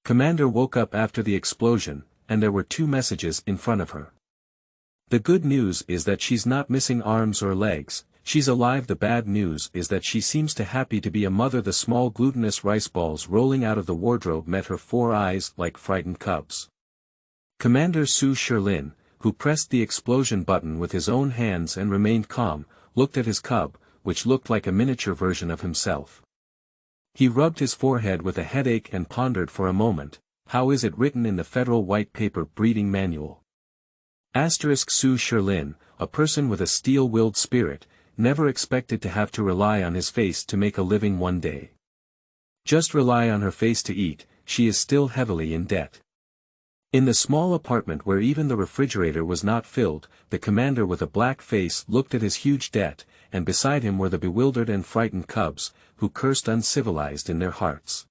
Commander woke up after the explosion, and there were two messages in front of her. The good news is that she's not missing arms or legs, she's alive. The bad news is that she seems to happy to be a mother. The small glutinous rice balls rolling out of the wardrobe met her 4 eyes like frightened cubs. Commander Su Shilin, who pressed the explosion button with his own hands and remained calm, looked at his cub, which looked like a miniature version of himself. He rubbed his forehead with a headache and pondered for a moment, how is it written in the Federal White Paper Breeding Manual? Su Shilin, a person with a steel-willed spirit, never expected to have to rely on his face to make a living one day. Just rely on her face to eat, she is still heavily in debt. In the small apartment where even the refrigerator was not filled, the commander with a black face looked at his huge debt, and beside him were the bewildered and frightened cubs, who cursed uncivilized in their hearts.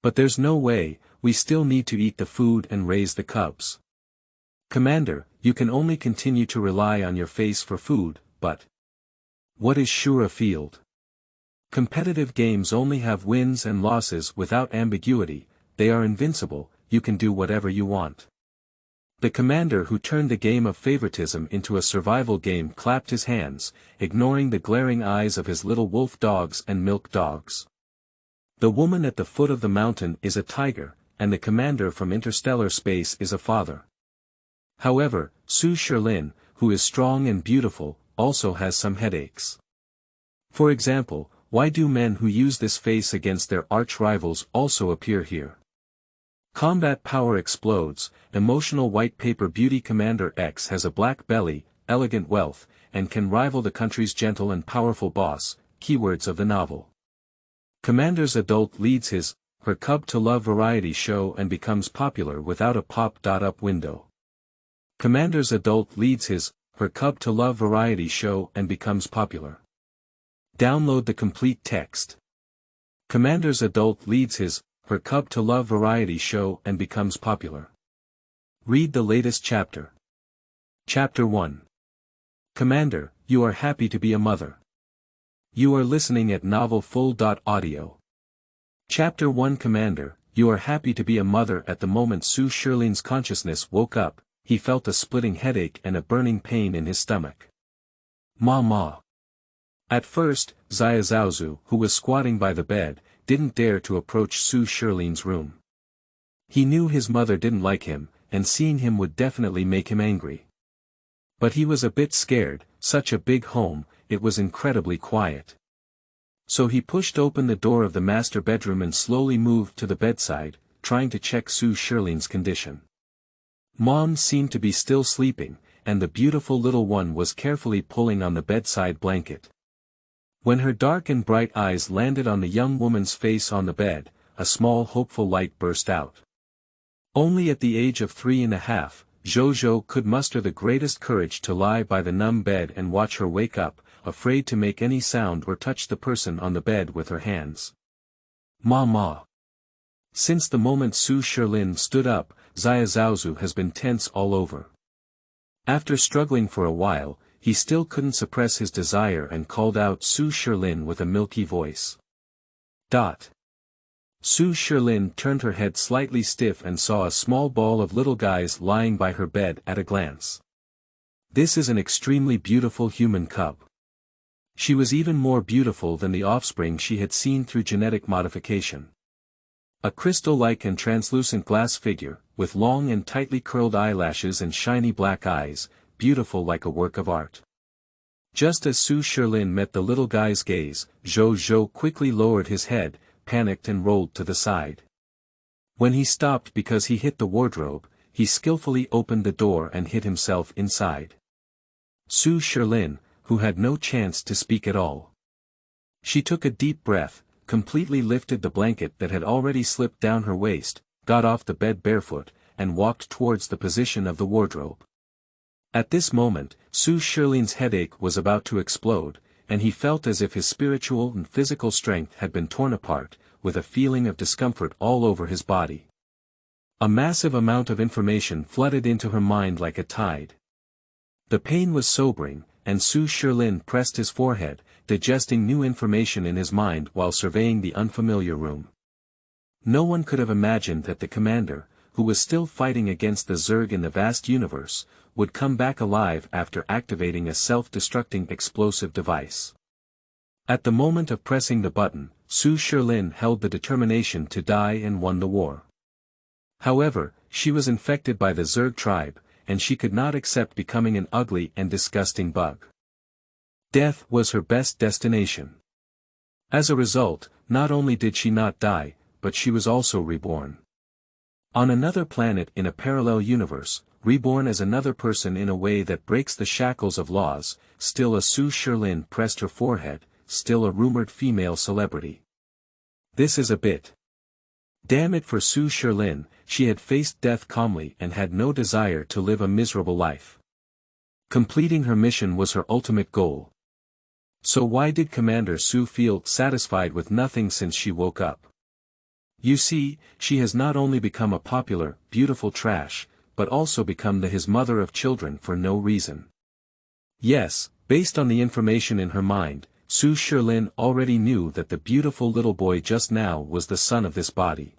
But there's no way, we still need to eat the food and raise the cubs. Commander, you can only continue to rely on your face for food, but what is Shura field? Competitive games only have wins and losses without ambiguity, they are invincible, you can do whatever you want. The commander who turned the game of favoritism into a survival game clapped his hands, ignoring the glaring eyes of his little wolf dogs and milk dogs. The woman at the foot of the mountain is a tiger, and the commander from interstellar space is a father. However, Su Shilin, who is strong and beautiful, also has some headaches. For example, why do men who use this face against their arch-rivals also appear here? Combat power explodes, emotional white paper beauty. Commander X has a black belly, elegant wealth, and can rival the country's gentle and powerful boss, keywords of the novel. Commander's adult leads her cub to love variety show and becomes popular without a pop-up window. Commander's adult leads her cub to love variety show and becomes popular. Download the complete text. Commander's adult leads her cub to love variety show and becomes popular. Read the latest chapter. Chapter 1. Commander, you are happy to be a mother. You are listening at novelfull.audio. Chapter 1. Commander, you are happy to be a mother. At the moment Su Shilin's consciousness woke up, he felt a splitting headache and a burning pain in his stomach. Ma. At first, Zhaozu, who was squatting by the bed, didn't dare to approach Su Shilin's room. He knew his mother didn't like him, and seeing him would definitely make him angry. But he was a bit scared, such a big home, it was incredibly quiet. So he pushed open the door of the master bedroom and slowly moved to the bedside, trying to check Su Shilin's condition. Mom seemed to be still sleeping, and the beautiful little one was carefully pulling on the bedside blanket. When her dark and bright eyes landed on the young woman's face on the bed, a small hopeful light burst out. Only at the age of 3.5, Zhou could muster the greatest courage to lie by the numb bed and watch her wake up, afraid to make any sound or touch the person on the bed with her hands. Ma. Since the moment Su Shilin stood up, Zhaozu has been tense all over. After struggling for a while, he still couldn't suppress his desire and called out Su Shilin with a milky voice. Su Shilin turned her head slightly stiff and saw a small ball of little guys lying by her bed at a glance. This is an extremely beautiful human cub. She was even more beautiful than the offspring she had seen through genetic modification. A crystal-like and translucent glass figure, with long and tightly curled eyelashes and shiny black eyes, beautiful like a work of art. Just as Su Shilin met the little guy's gaze, Zhou quickly lowered his head, panicked and rolled to the side. When he stopped because he hit the wardrobe, he skillfully opened the door and hid himself inside. Su Shilin, who had no chance to speak at all. She took a deep breath, completely lifted the blanket that had already slipped down her waist, got off the bed barefoot, and walked towards the position of the wardrobe. At this moment, Su Shilin's headache was about to explode, and he felt as if his spiritual and physical strength had been torn apart, with a feeling of discomfort all over his body. A massive amount of information flooded into her mind like a tide. The pain was sobering, and Su Shilin pressed his forehead, digesting new information in his mind while surveying the unfamiliar room. No one could have imagined that the commander, who was still fighting against the Zerg in the vast universe, would come back alive after activating a self-destructing explosive device. At the moment of pressing the button, Su Shilin held the determination to die and won the war. However, she was infected by the Zerg tribe, and she could not accept becoming an ugly and disgusting bug. Death was her best destination. As a result, not only did she not die, but she was also reborn. On another planet in a parallel universe, reborn as another person in a way that breaks the shackles of laws, still a Su Shilin pressed her forehead, still a rumored female celebrity. This is a bit. Damn it for Su Shilin, she had faced death calmly and had no desire to live a miserable life. Completing her mission was her ultimate goal. So why did Commander Su feel satisfied with nothing since she woke up? You see, she has not only become a popular, beautiful trash, but also become his mother of children for no reason. Yes, based on the information in her mind, Su Shilin already knew that the beautiful little boy just now was the son of this body.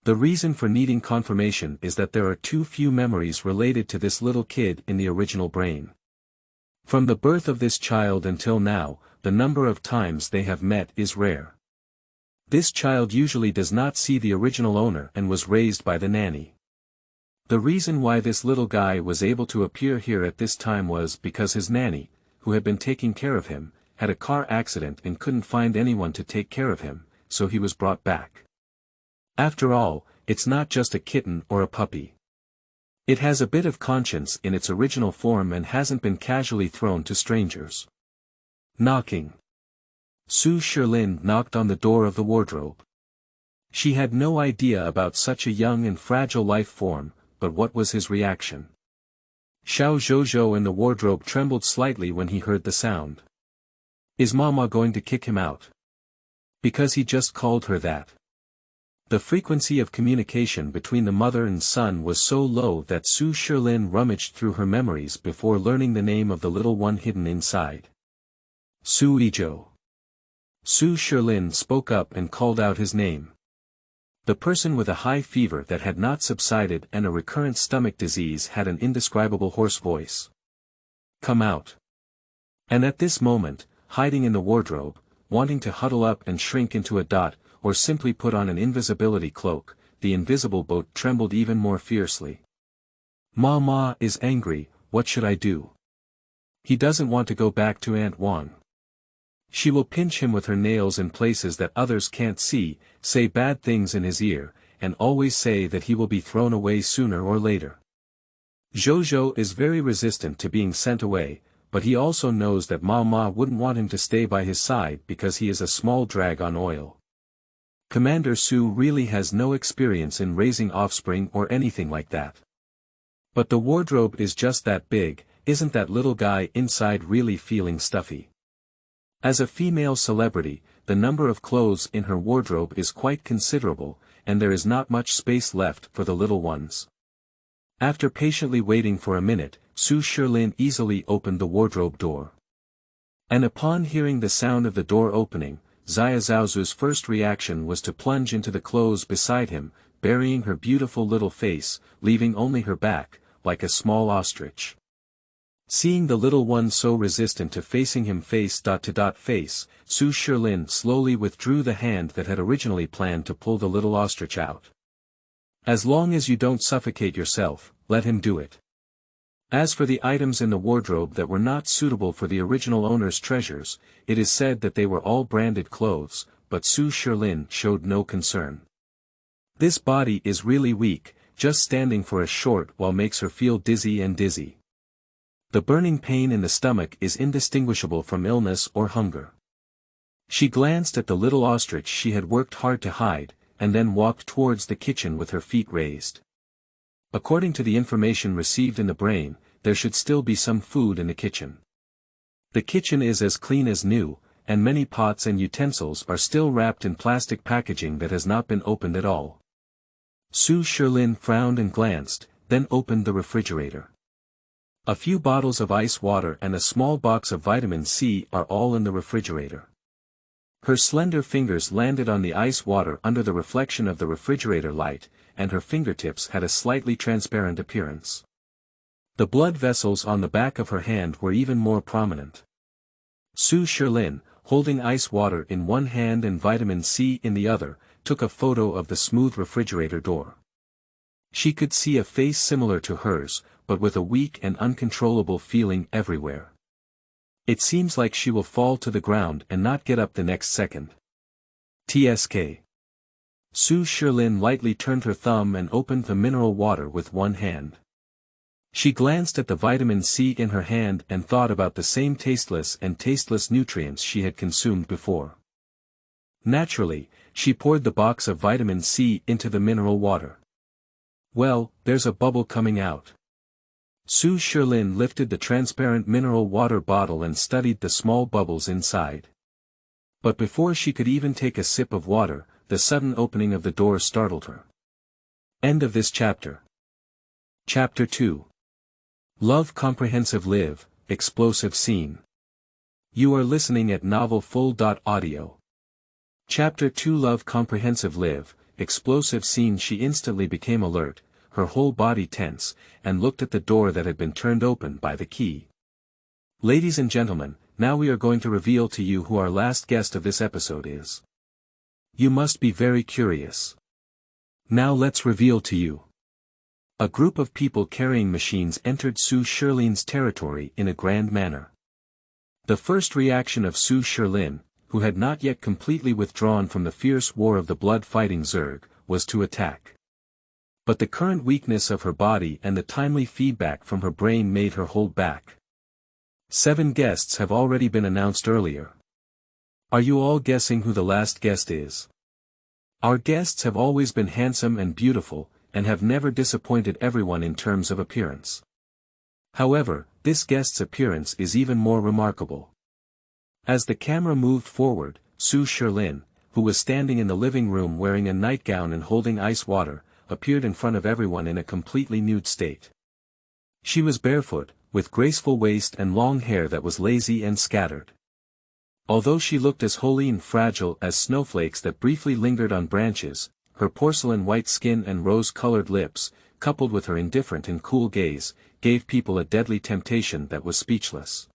The reason for needing confirmation is that there are too few memories related to this little kid in the original brain. From the birth of this child until now, the number of times they have met is rare. This child usually does not see the original owner and was raised by the nanny. The reason why this little guy was able to appear here at this time was because his nanny, who had been taking care of him, had a car accident and couldn't find anyone to take care of him, so he was brought back. After all, it's not just a kitten or a puppy. It has a bit of conscience in its original form and hasn't been casually thrown to strangers. Knocking. Su Shilin knocked on the door of the wardrobe. She had no idea about such a young and fragile life form, but what was his reaction? Xiao Zhozhou in the wardrobe trembled slightly when he heard the sound. Is Mama going to kick him out? Because he just called her that. The frequency of communication between the mother and son was so low that Su Shilin rummaged through her memories before learning the name of the little one hidden inside. Su Izhou. Su Shilin spoke up and called out his name. The person with a high fever that had not subsided and a recurrent stomach disease had an indescribable hoarse voice. Come out. And at this moment, hiding in the wardrobe, wanting to huddle up and shrink into a dot, or simply put on an invisibility cloak, the invisible boat trembled even more fiercely. Ma is angry, what should I do? He doesn't want to go back to Aunt Wang. She will pinch him with her nails in places that others can't see, say bad things in his ear, and always say that he will be thrown away sooner or later. Zhozhou is very resistant to being sent away, but he also knows that Ma wouldn't want him to stay by his side because he is a small drag on oil. Commander Su really has no experience in raising offspring or anything like that. But the wardrobe is just that big, isn't that little guy inside really feeling stuffy? As a female celebrity, the number of clothes in her wardrobe is quite considerable, and there is not much space left for the little ones. After patiently waiting for a minute, Su Shilin easily opened the wardrobe door. And upon hearing the sound of the door opening, Xia Zhaozu's first reaction was to plunge into the clothes beside him, burying her beautiful little face, leaving only her back, like a small ostrich. Seeing the little one so resistant to facing him face to face, Su Shilin slowly withdrew the hand that had originally planned to pull the little ostrich out. As long as you don't suffocate yourself, let him do it. As for the items in the wardrobe that were not suitable for the original owner's treasures, it is said that they were all branded clothes, but Su Shilin showed no concern. This body is really weak, just standing for a short while makes her feel dizzy and dizzy. The burning pain in the stomach is indistinguishable from illness or hunger. She glanced at the little ostrich she had worked hard to hide, and then walked towards the kitchen with her feet raised. According to the information received in the brain, there should still be some food in the kitchen. The kitchen is as clean as new, and many pots and utensils are still wrapped in plastic packaging that has not been opened at all. Su Shilin frowned and glanced, then opened the refrigerator. A few bottles of ice water and a small box of vitamin C are all in the refrigerator. Her slender fingers landed on the ice water under the reflection of the refrigerator light, and her fingertips had a slightly transparent appearance. The blood vessels on the back of her hand were even more prominent. Su Shilin, holding ice water in one hand and vitamin C in the other, took a photo of the smooth refrigerator door. She could see a face similar to hers, but with a weak and uncontrollable feeling everywhere. It seems like she will fall to the ground and not get up the next second. TSK. Su Shilin lightly turned her thumb and opened the mineral water with one hand. She glanced at the vitamin C in her hand and thought about the same tasteless nutrients she had consumed before. Naturally, she poured the box of vitamin C into the mineral water. Well, there's a bubble coming out. Su Shilin lifted the transparent mineral water bottle and studied the small bubbles inside. But before she could even take a sip of water, the sudden opening of the door startled her. End of this chapter. Chapter 2. Love Comprehensive Live, Explosive Scene. You are listening at novelfull.audio. Chapter 2. Love Comprehensive Live, Explosive Scene. She instantly became alert, her whole body tense, and looked at the door that had been turned open by the key. Ladies and gentlemen, now we are going to reveal to you who our last guest of this episode is. You must be very curious. Now let's reveal to you. A group of people carrying machines entered Su Shilin's territory in a grand manner. The first reaction of Su Shilin, who had not yet completely withdrawn from the fierce war of the blood-fighting Zerg, was to attack. But the current weakness of her body and the timely feedback from her brain made her hold back. 7 guests have already been announced earlier. Are you all guessing who the last guest is? Our guests have always been handsome and beautiful, and have never disappointed everyone in terms of appearance. However, this guest's appearance is even more remarkable. As the camera moved forward, Su Shilin, who was standing in the living room wearing a nightgown and holding ice water, appeared in front of everyone in a completely nude state. She was barefoot, with graceful waist and long hair that was lazy and scattered. Although she looked as holy and fragile as snowflakes that briefly lingered on branches, her porcelain white skin and rose-colored lips, coupled with her indifferent and cool gaze, gave people a deadly temptation that was speechless.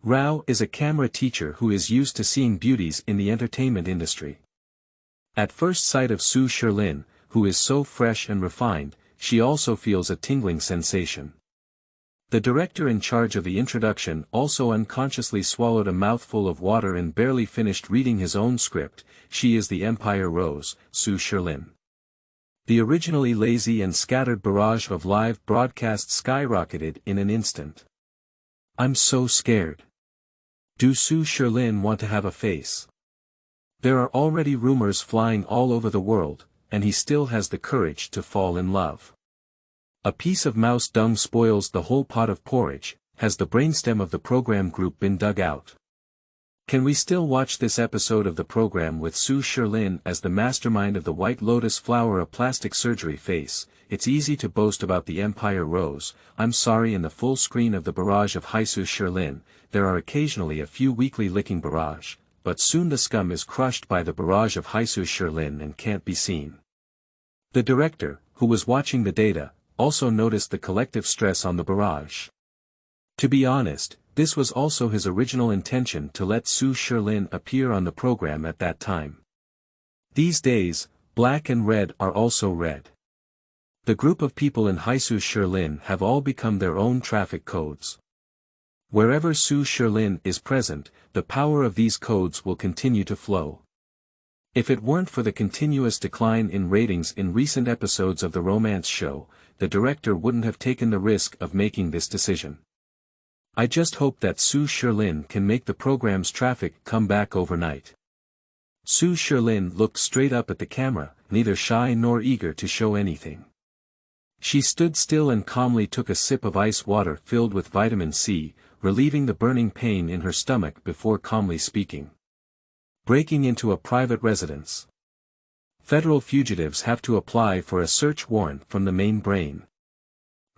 Rao is a camera teacher who is used to seeing beauties in the entertainment industry. At first sight of Su Shilin, who is so fresh and refined, she also feels a tingling sensation. The director in charge of the introduction also unconsciously swallowed a mouthful of water and barely finished reading his own script. She is the Empire Rose, Su Shilin. The originally lazy and scattered barrage of live broadcasts skyrocketed in an instant. I'm so scared. Do Su Shilin want to have a face? There are already rumors flying all over the world, and he still has the courage to fall in love. A piece of mouse dung spoils the whole pot of porridge. Has the brainstem of the program group been dug out? Can we still watch this episode of the program with Su Shilin as the mastermind of the White Lotus flower, a plastic surgery face? It's easy to boast about the Empire Rose. I'm sorry, in the full screen of the barrage of Su Shilin, there are occasionally a few weakly licking barrage, but soon the scum is crushed by the barrage of Su Shilin and can't be seen. The director, who was watching the data, also noticed the collective stress on the barrage. To be honest, this was also his original intention, to let Su Shilin appear on the program at that time. These days, black and red are also red. The group of people in Su Shilin have all become their own traffic codes. Wherever Su Shilin is present, the power of these codes will continue to flow. If it weren't for the continuous decline in ratings in recent episodes of the romance show, the director wouldn't have taken the risk of making this decision. I just hope that Su Shilin can make the program's traffic come back overnight. Su Shilin looked straight up at the camera, neither shy nor eager to show anything. She stood still and calmly took a sip of ice water filled with vitamin C, relieving the burning pain in her stomach before calmly speaking. Breaking into a private residence. Federal fugitives have to apply for a search warrant from the main brain.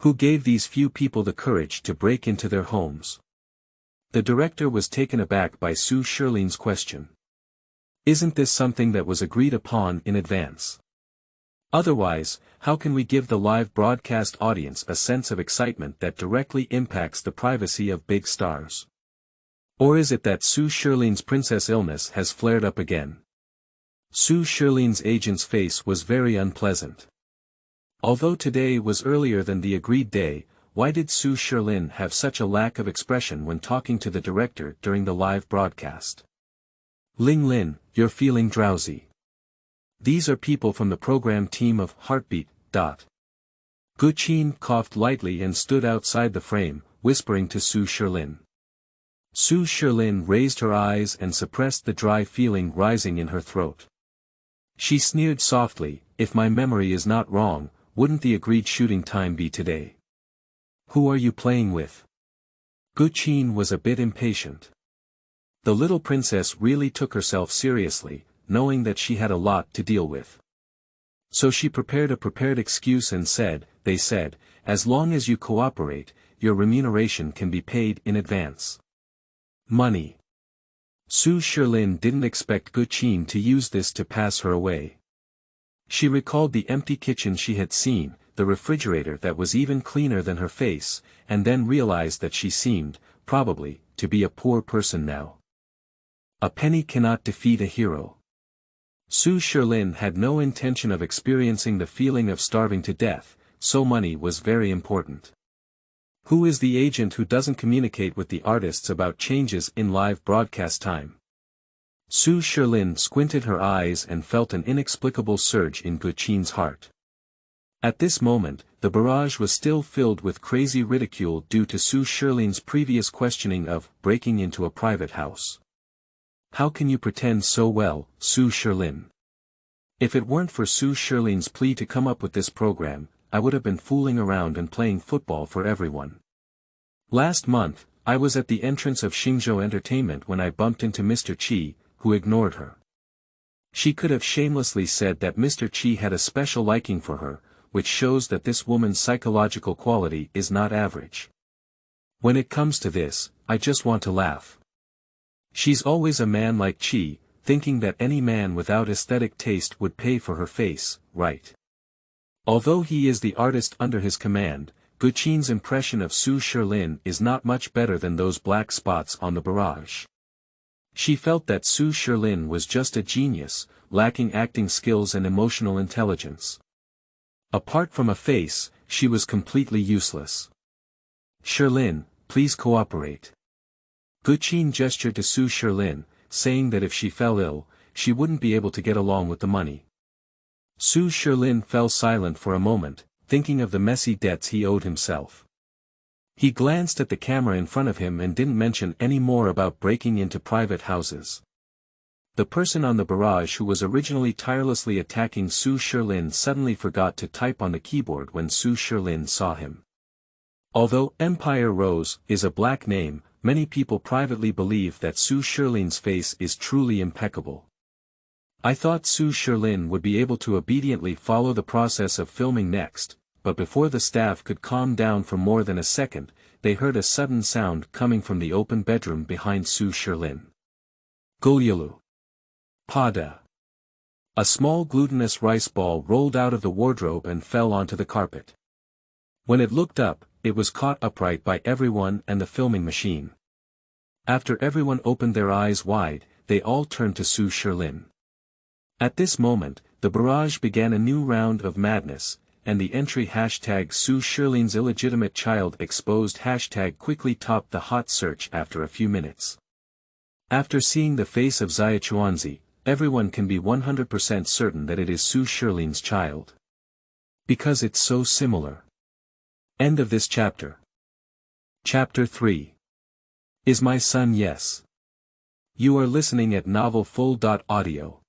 Who gave these few people the courage to break into their homes? The director was taken aback by Su Shilin's question. Isn't this something that was agreed upon in advance? Otherwise, how can we give the live broadcast audience a sense of excitement that directly impacts the privacy of big stars? Or is it that Su Shilin's princess illness has flared up again? Su Shilin's agent's face was very unpleasant. Although today was earlier than the agreed day, why did Su Shilin have such a lack of expression when talking to the director during the live broadcast? Ling Lin, you're feeling drowsy. These are people from the program team of Heartbeat. Gu Qin coughed lightly and stood outside the frame, whispering to Su Shilin. Su Shilin raised her eyes and suppressed the dry feeling rising in her throat. She sneered softly, if my memory is not wrong, wouldn't the agreed shooting time be today? Who are you playing with? Gu Qin was a bit impatient. The little princess really took herself seriously, knowing that she had a lot to deal with. So she prepared a prepared excuse and said, they said, as long as you cooperate, your remuneration can be paid in advance. Money. Su Shilin didn't expect Gu Qin to use this to pass her away. She recalled the empty kitchen she had seen, the refrigerator that was even cleaner than her face, and then realized that she seemed, probably, to be a poor person now. A penny cannot defeat a hero. Su Shilin had no intention of experiencing the feeling of starving to death, so money was very important. Who is the agent who doesn't communicate with the artists about changes in live broadcast time? Su Shilin squinted her eyes and felt an inexplicable surge in Gu Qin's heart. At this moment, the barrage was still filled with crazy ridicule due to Su Shilin's previous questioning of breaking into a private house. How can you pretend so well, Su Shilin? If it weren't for Su Shilin's plea to come up with this program, I would have been fooling around and playing football for everyone. Last month, I was at the entrance of Xingzhou Entertainment when I bumped into Mr. Qi, who ignored her. She could have shamelessly said that Mr. Qi had a special liking for her, which shows that this woman's psychological quality is not average. When it comes to this, I just want to laugh. She's always a man like Qi, thinking that any man without aesthetic taste would pay for her face, right? Although he is the artist under his command, Gu Qin's impression of Su Shilin is not much better than those black spots on the barrage. She felt that Su Shilin was just a genius, lacking acting skills and emotional intelligence. Apart from a face, she was completely useless. Shilin, please cooperate. Gu Qin gestured to Su Shilin, saying that if she fell ill, she wouldn't be able to get along with the money. Su Shilin fell silent for a moment, thinking of the messy debts he owed himself. He glanced at the camera in front of him and didn't mention any more about breaking into private houses. The person on the barrage who was originally tirelessly attacking Su Shilin suddenly forgot to type on the keyboard when Su Shilin saw him. Although Empire Rose is a black name, many people privately believe that Su Shilin's face is truly impeccable. I thought Su Shilin would be able to obediently follow the process of filming next, but before the staff could calm down for more than a second, they heard a sudden sound coming from the open bedroom behind Su Shilin. Gulyalu. Pada. A small glutinous rice ball rolled out of the wardrobe and fell onto the carpet. When it looked up, it was caught upright by everyone and the filming machine. After everyone opened their eyes wide, they all turned to Su Shilin. At this moment, the barrage began a new round of madness, and the entry hashtag Su Shilin's illegitimate child exposed hashtag quickly topped the hot search after a few minutes. After seeing the face of Xia Chuanzi, everyone can be 100% certain that it is Su Shilin's child. Because it's so similar. End of this chapter. Chapter 3. Is my son yes? You are listening at novelfull.audio.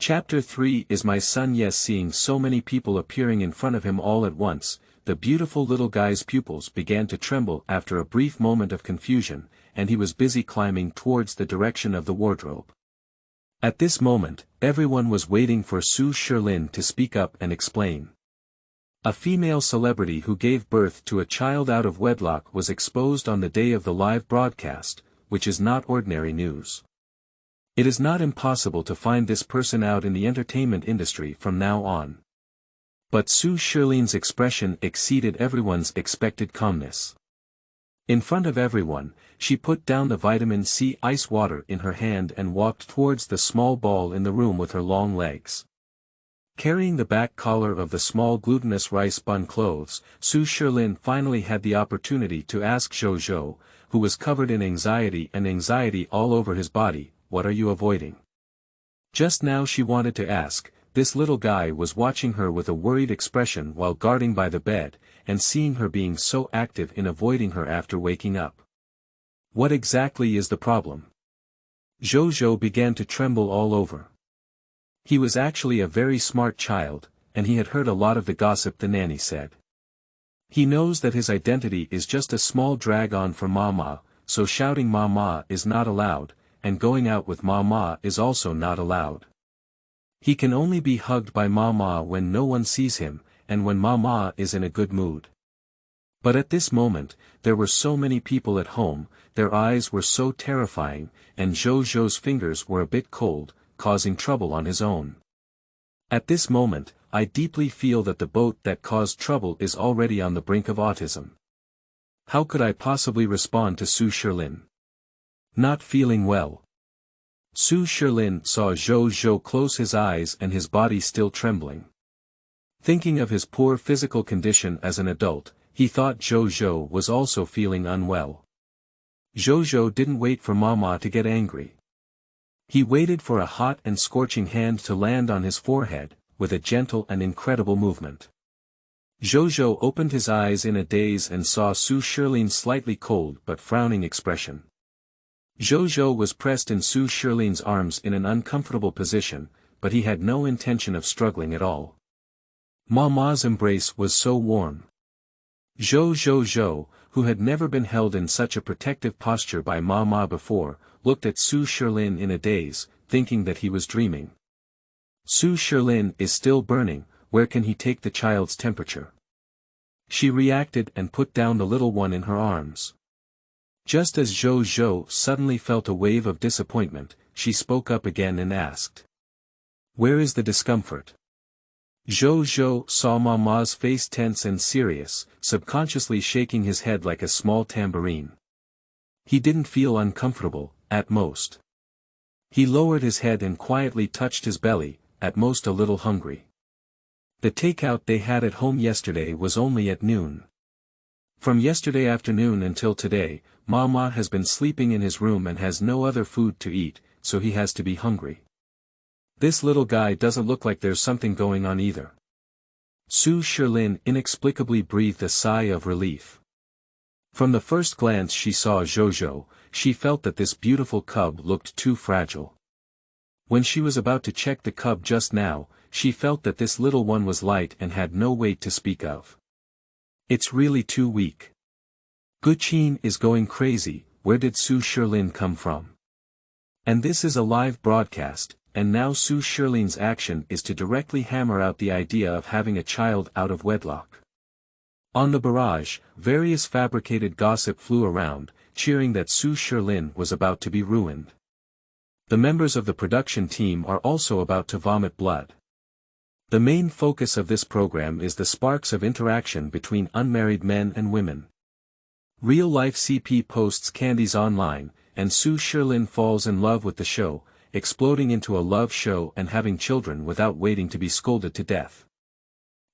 Chapter 3 Is my son yes? Seeing so many people appearing in front of him all at once, the beautiful little guy's pupils began to tremble after a brief moment of confusion, and he was busy climbing towards the direction of the wardrobe. At this moment, everyone was waiting for Su Shilin to speak up and explain. A female celebrity who gave birth to a child out of wedlock was exposed on the day of the live broadcast, which is not ordinary news. It is not impossible to find this person out in the entertainment industry from now on. But Su Shilin's expression exceeded everyone's expected calmness. In front of everyone, she put down the vitamin C ice water in her hand and walked towards the small ball in the room with her long legs. Carrying the back collar of the small glutinous rice bun clothes, Su Shilin finally had the opportunity to ask Zhou, who was covered in anxiety all over his body, "What are you avoiding?" Just now she wanted to ask. This little guy was watching her with a worried expression while guarding by the bed, and seeing her being so active in avoiding her after waking up. What exactly is the problem? Zhou began to tremble all over. He was actually a very smart child, and he had heard a lot of the gossip the nanny said. He knows that his identity is just a small drag-on for Mama, so shouting Mama is not allowed, and going out with Mama is also not allowed. He can only be hugged by Mama when no one sees him, and when Mama is in a good mood. But at this moment, there were so many people at home, their eyes were so terrifying, and Zhou's fingers were a bit cold, causing trouble on his own. At this moment, I deeply feel that the boat that caused trouble is already on the brink of autism. How could I possibly respond to Su Shilin? Not feeling well. Su Shilin saw Zhou close his eyes and his body still trembling. Thinking of his poor physical condition as an adult, he thought Zhou was also feeling unwell. Zhou didn't wait for Mama to get angry. He waited for a hot and scorching hand to land on his forehead, with a gentle and incredible movement. Zhou opened his eyes in a daze and saw Su Shilin's slightly cold but frowning expression. Zhou was pressed in Su Shilin's arms in an uncomfortable position, but he had no intention of struggling at all. Mama's embrace was so warm. Zhou, who had never been held in such a protective posture by Mama before, looked at Su Shilin in a daze, thinking that he was dreaming. Su Shilin is still burning, where can he take the child's temperature? She reacted and put down the little one in her arms. Just as Zhou suddenly felt a wave of disappointment, she spoke up again and asked. "Where is the discomfort?" Zhou saw Mama's face tense and serious, subconsciously shaking his head like a small tambourine. He didn't feel uncomfortable, at most. He lowered his head and quietly touched his belly, at most a little hungry. The takeout they had at home yesterday was only at noon. From yesterday afternoon until today, Mama has been sleeping in his room and has no other food to eat, so he has to be hungry. This little guy doesn't look like there's something going on either. Su Shilin inexplicably breathed a sigh of relief. From the first glance she saw Zhou, she felt that this beautiful cub looked too fragile. When she was about to check the cub just now, she felt that this little one was light and had no weight to speak of. It's really too weak. Guqin is going crazy, where did Su Shilin come from? And this is a live broadcast, and now Su Shilin's action is to directly hammer out the idea of having a child out of wedlock. On the barrage, various fabricated gossip flew around, cheering that Su Shilin was about to be ruined. The members of the production team are also about to vomit blood. The main focus of this program is the sparks of interaction between unmarried men and women. Real-life CP posts candies online, and Su Shilin falls in love with the show, exploding into a love show and having children without waiting to be scolded to death.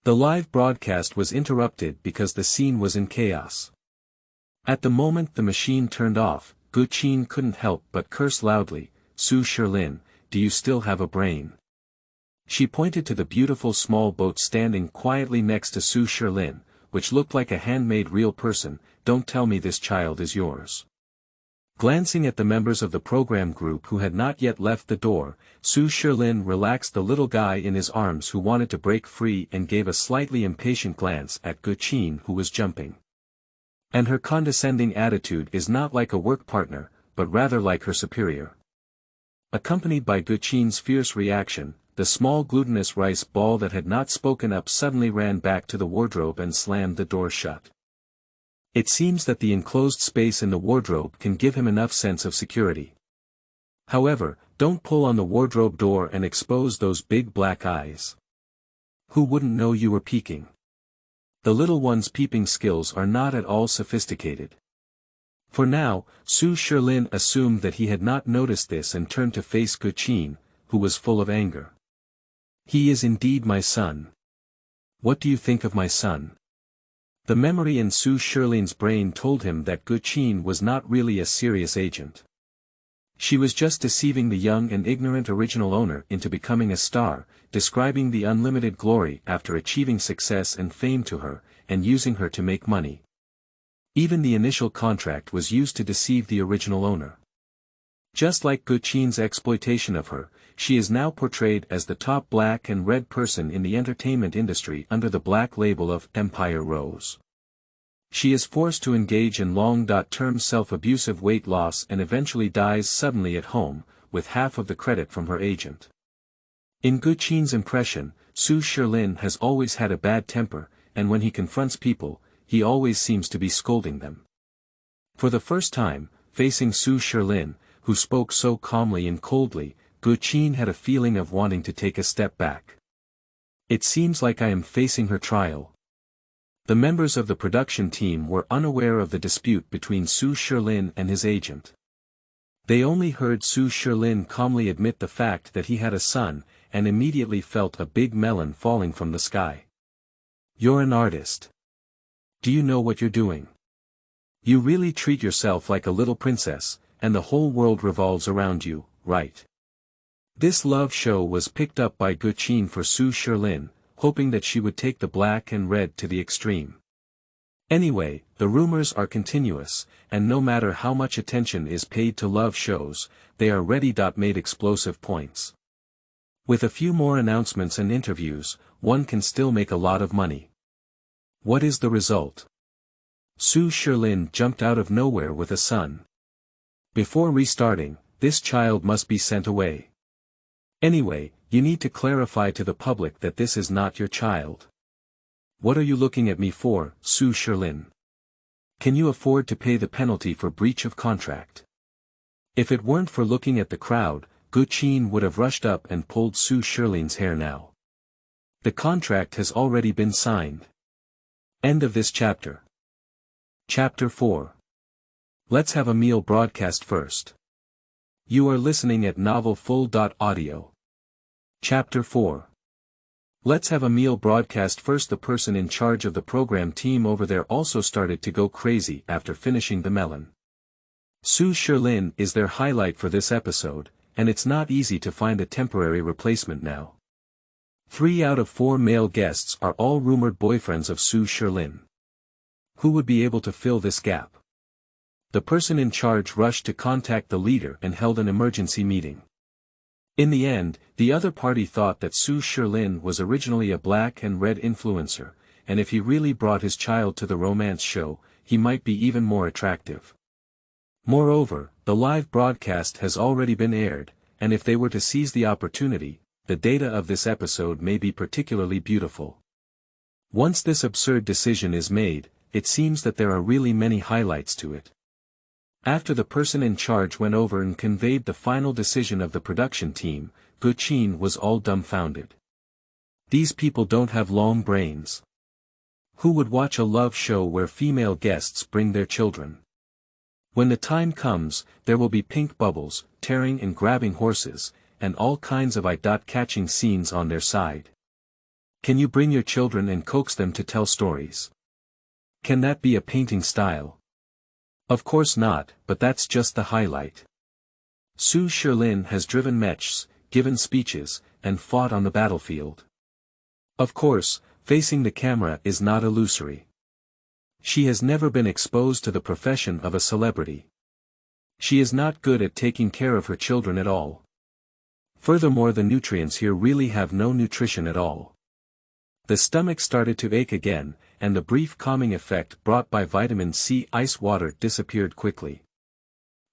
The live broadcast was interrupted because the scene was in chaos. At the moment the machine turned off, Guqin couldn't help but curse loudly, "Su Shilin, do you still have a brain?" She pointed to the beautiful small boat standing quietly next to Su Shilin, which looked like a handmade real person. "Don't tell me this child is yours." Glancing at the members of the program group who had not yet left the door, Su Shilin relaxed the little guy in his arms who wanted to break free and gave a slightly impatient glance at Guqin who was jumping. And her condescending attitude is not like a work partner, but rather like her superior. Accompanied by Guqin's fierce reaction, the small glutinous rice ball that had not spoken up suddenly ran back to the wardrobe and slammed the door shut. It seems that the enclosed space in the wardrobe can give him enough sense of security. However, don't pull on the wardrobe door and expose those big black eyes. Who wouldn't know you were peeking? The little one's peeping skills are not at all sophisticated. For now, Su Shilin assumed that he had not noticed this and turned to face Guqin, who was full of anger. He is indeed my son. What do you think of my son? The memory in Su Shilin's brain told him that Guqin was not really a serious agent. She was just deceiving the young and ignorant original owner into becoming a star, describing the unlimited glory after achieving success and fame to her, and using her to make money. Even the initial contract was used to deceive the original owner. Just like Guqin's exploitation of her, she is now portrayed as the top black and red person in the entertainment industry under the black label of Empire Rose. She is forced to engage in long-term self-abusive weight loss and eventually dies suddenly at home, with half of the credit from her agent. In Guqin's impression, Su Shilin has always had a bad temper, and when he confronts people, he always seems to be scolding them. For the first time, facing Su Shilin, who spoke so calmly and coldly, Guqin had a feeling of wanting to take a step back. It seems like I am facing her trial. The members of the production team were unaware of the dispute between Su Shilin and his agent. They only heard Su Shilin calmly admit the fact that he had a son, and immediately felt a big melon falling from the sky. You're an artist. Do you know what you're doing? You really treat yourself like a little princess, and the whole world revolves around you, right? This love show was picked up by Guqin for Su Shilin, hoping that she would take the black and red to the extreme. Anyway, the rumors are continuous, and no matter how much attention is paid to love shows, they are ready-made explosive points. With a few more announcements and interviews, one can still make a lot of money. What is the result? Su Shilin jumped out of nowhere with a son. Before restarting, this child must be sent away. Anyway, you need to clarify to the public that this is not your child. What are you looking at me for, Su Shilin? Can you afford to pay the penalty for breach of contract? If it weren't for looking at the crowd, Guqin would have rushed up and pulled Su Shilin's hair now. The contract has already been signed. End of this chapter. Chapter 4. Let's have a meal broadcast first. You are listening at novelfull.audio. Chapter 4. Let's have a meal broadcast first. The person in charge of the program team over there also started to go crazy after finishing the melon. Su Shilin is their highlight for this episode, and it's not easy to find a temporary replacement now. 3 out of 4 male guests are all rumored boyfriends of Su Shilin. Who would be able to fill this gap? The person in charge rushed to contact the leader and held an emergency meeting. In the end, the other party thought that Su Shilin was originally a black and red influencer, and if he really brought his child to the romance show, he might be even more attractive. Moreover, the live broadcast has already been aired, and if they were to seize the opportunity, the data of this episode may be particularly beautiful. Once this absurd decision is made, it seems that there are really many highlights to it. After the person in charge went over and conveyed the final decision of the production team, Guqin was all dumbfounded. These people don't have long brains. Who would watch a love show where female guests bring their children? When the time comes, there will be pink bubbles, tearing and grabbing horses, and all kinds of eye-catching scenes on their side. Can you bring your children and coax them to tell stories? Can that be a painting style? Of course not, but that's just the highlight. Su Shilin has driven matches, given speeches, and fought on the battlefield. Of course, facing the camera is not illusory. She has never been exposed to the profession of a celebrity. She is not good at taking care of her children at all. Furthermore, the nutrients here really have no nutrition at all. The stomach started to ache again, and the brief calming effect brought by vitamin C ice water disappeared quickly.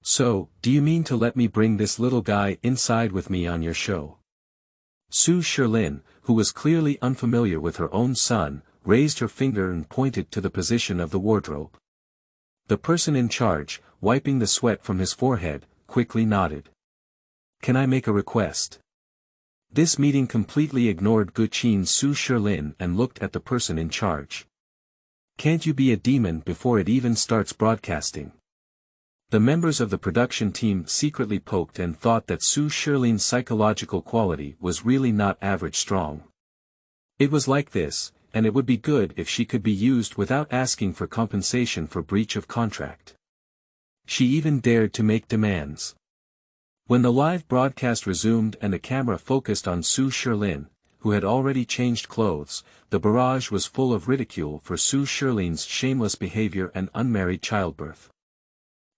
So, do you mean to let me bring this little guy inside with me on your show? Su Shilin, who was clearly unfamiliar with her own son, raised her finger and pointed to the position of the wardrobe. The person in charge, wiping the sweat from his forehead, quickly nodded. Can I make a request? This meeting completely ignored Guqin's Su Shilin and looked at the person in charge. Can't you be a demon before it even starts broadcasting? The members of the production team secretly poked and thought that Su Shilin's psychological quality was really not average strong. It was like this, and it would be good if she could be used without asking for compensation for breach of contract. She even dared to make demands. When the live broadcast resumed and the camera focused on Su Shilin, who had already changed clothes, the barrage was full of ridicule for Su Shilin's shameless behavior and unmarried childbirth.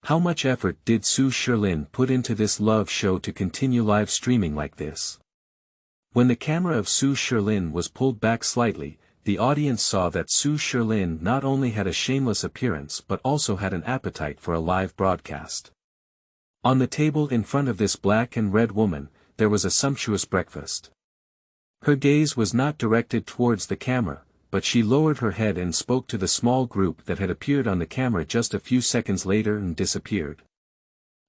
How much effort did Su Shilin put into this love show to continue live streaming like this? When the camera of Su Shilin was pulled back slightly, the audience saw that Su Shilin not only had a shameless appearance but also had an appetite for a live broadcast. On the table in front of this black and red woman, there was a sumptuous breakfast. Her gaze was not directed towards the camera, but she lowered her head and spoke to the small group that had appeared on the camera just a few seconds later and disappeared.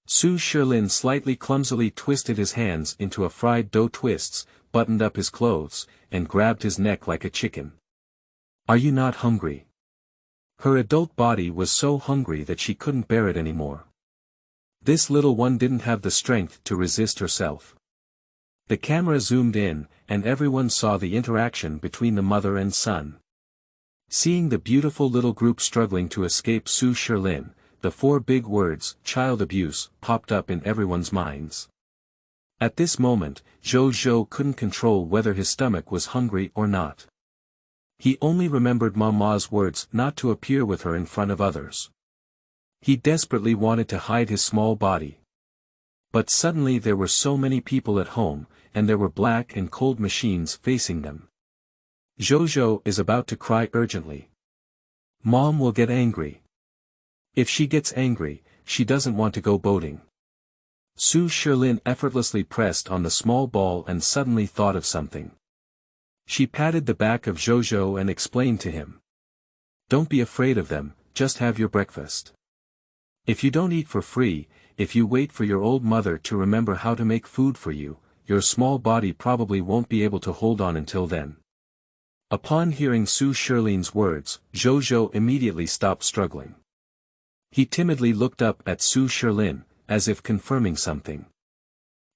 Su Shilin slightly clumsily twisted his hands into a fried dough twists, buttoned up his clothes, and grabbed his neck like a chicken. Are you not hungry? Her adult body was so hungry that she couldn't bear it anymore. This little one didn't have the strength to resist herself. The camera zoomed in, and everyone saw the interaction between the mother and son. Seeing the beautiful little group struggling to escape Su Shilin, the four big words, child abuse, popped up in everyone's minds. At this moment, Zhou couldn't control whether his stomach was hungry or not. He only remembered Mama's words not to appear with her in front of others. He desperately wanted to hide his small body. But suddenly there were so many people at home, and there were black and cold machines facing them. Zhou is about to cry urgently. Mom will get angry. If she gets angry, she doesn't want to go boating. Su Shilin effortlessly pressed on the small ball and suddenly thought of something. She patted the back of Zhou and explained to him. Don't be afraid of them, just have your breakfast. If you don't eat for free, if you wait for your old mother to remember how to make food for you, your small body probably won't be able to hold on until then. Upon hearing Su Shilin's words, Zhou immediately stopped struggling. He timidly looked up at Su Shilin, as if confirming something.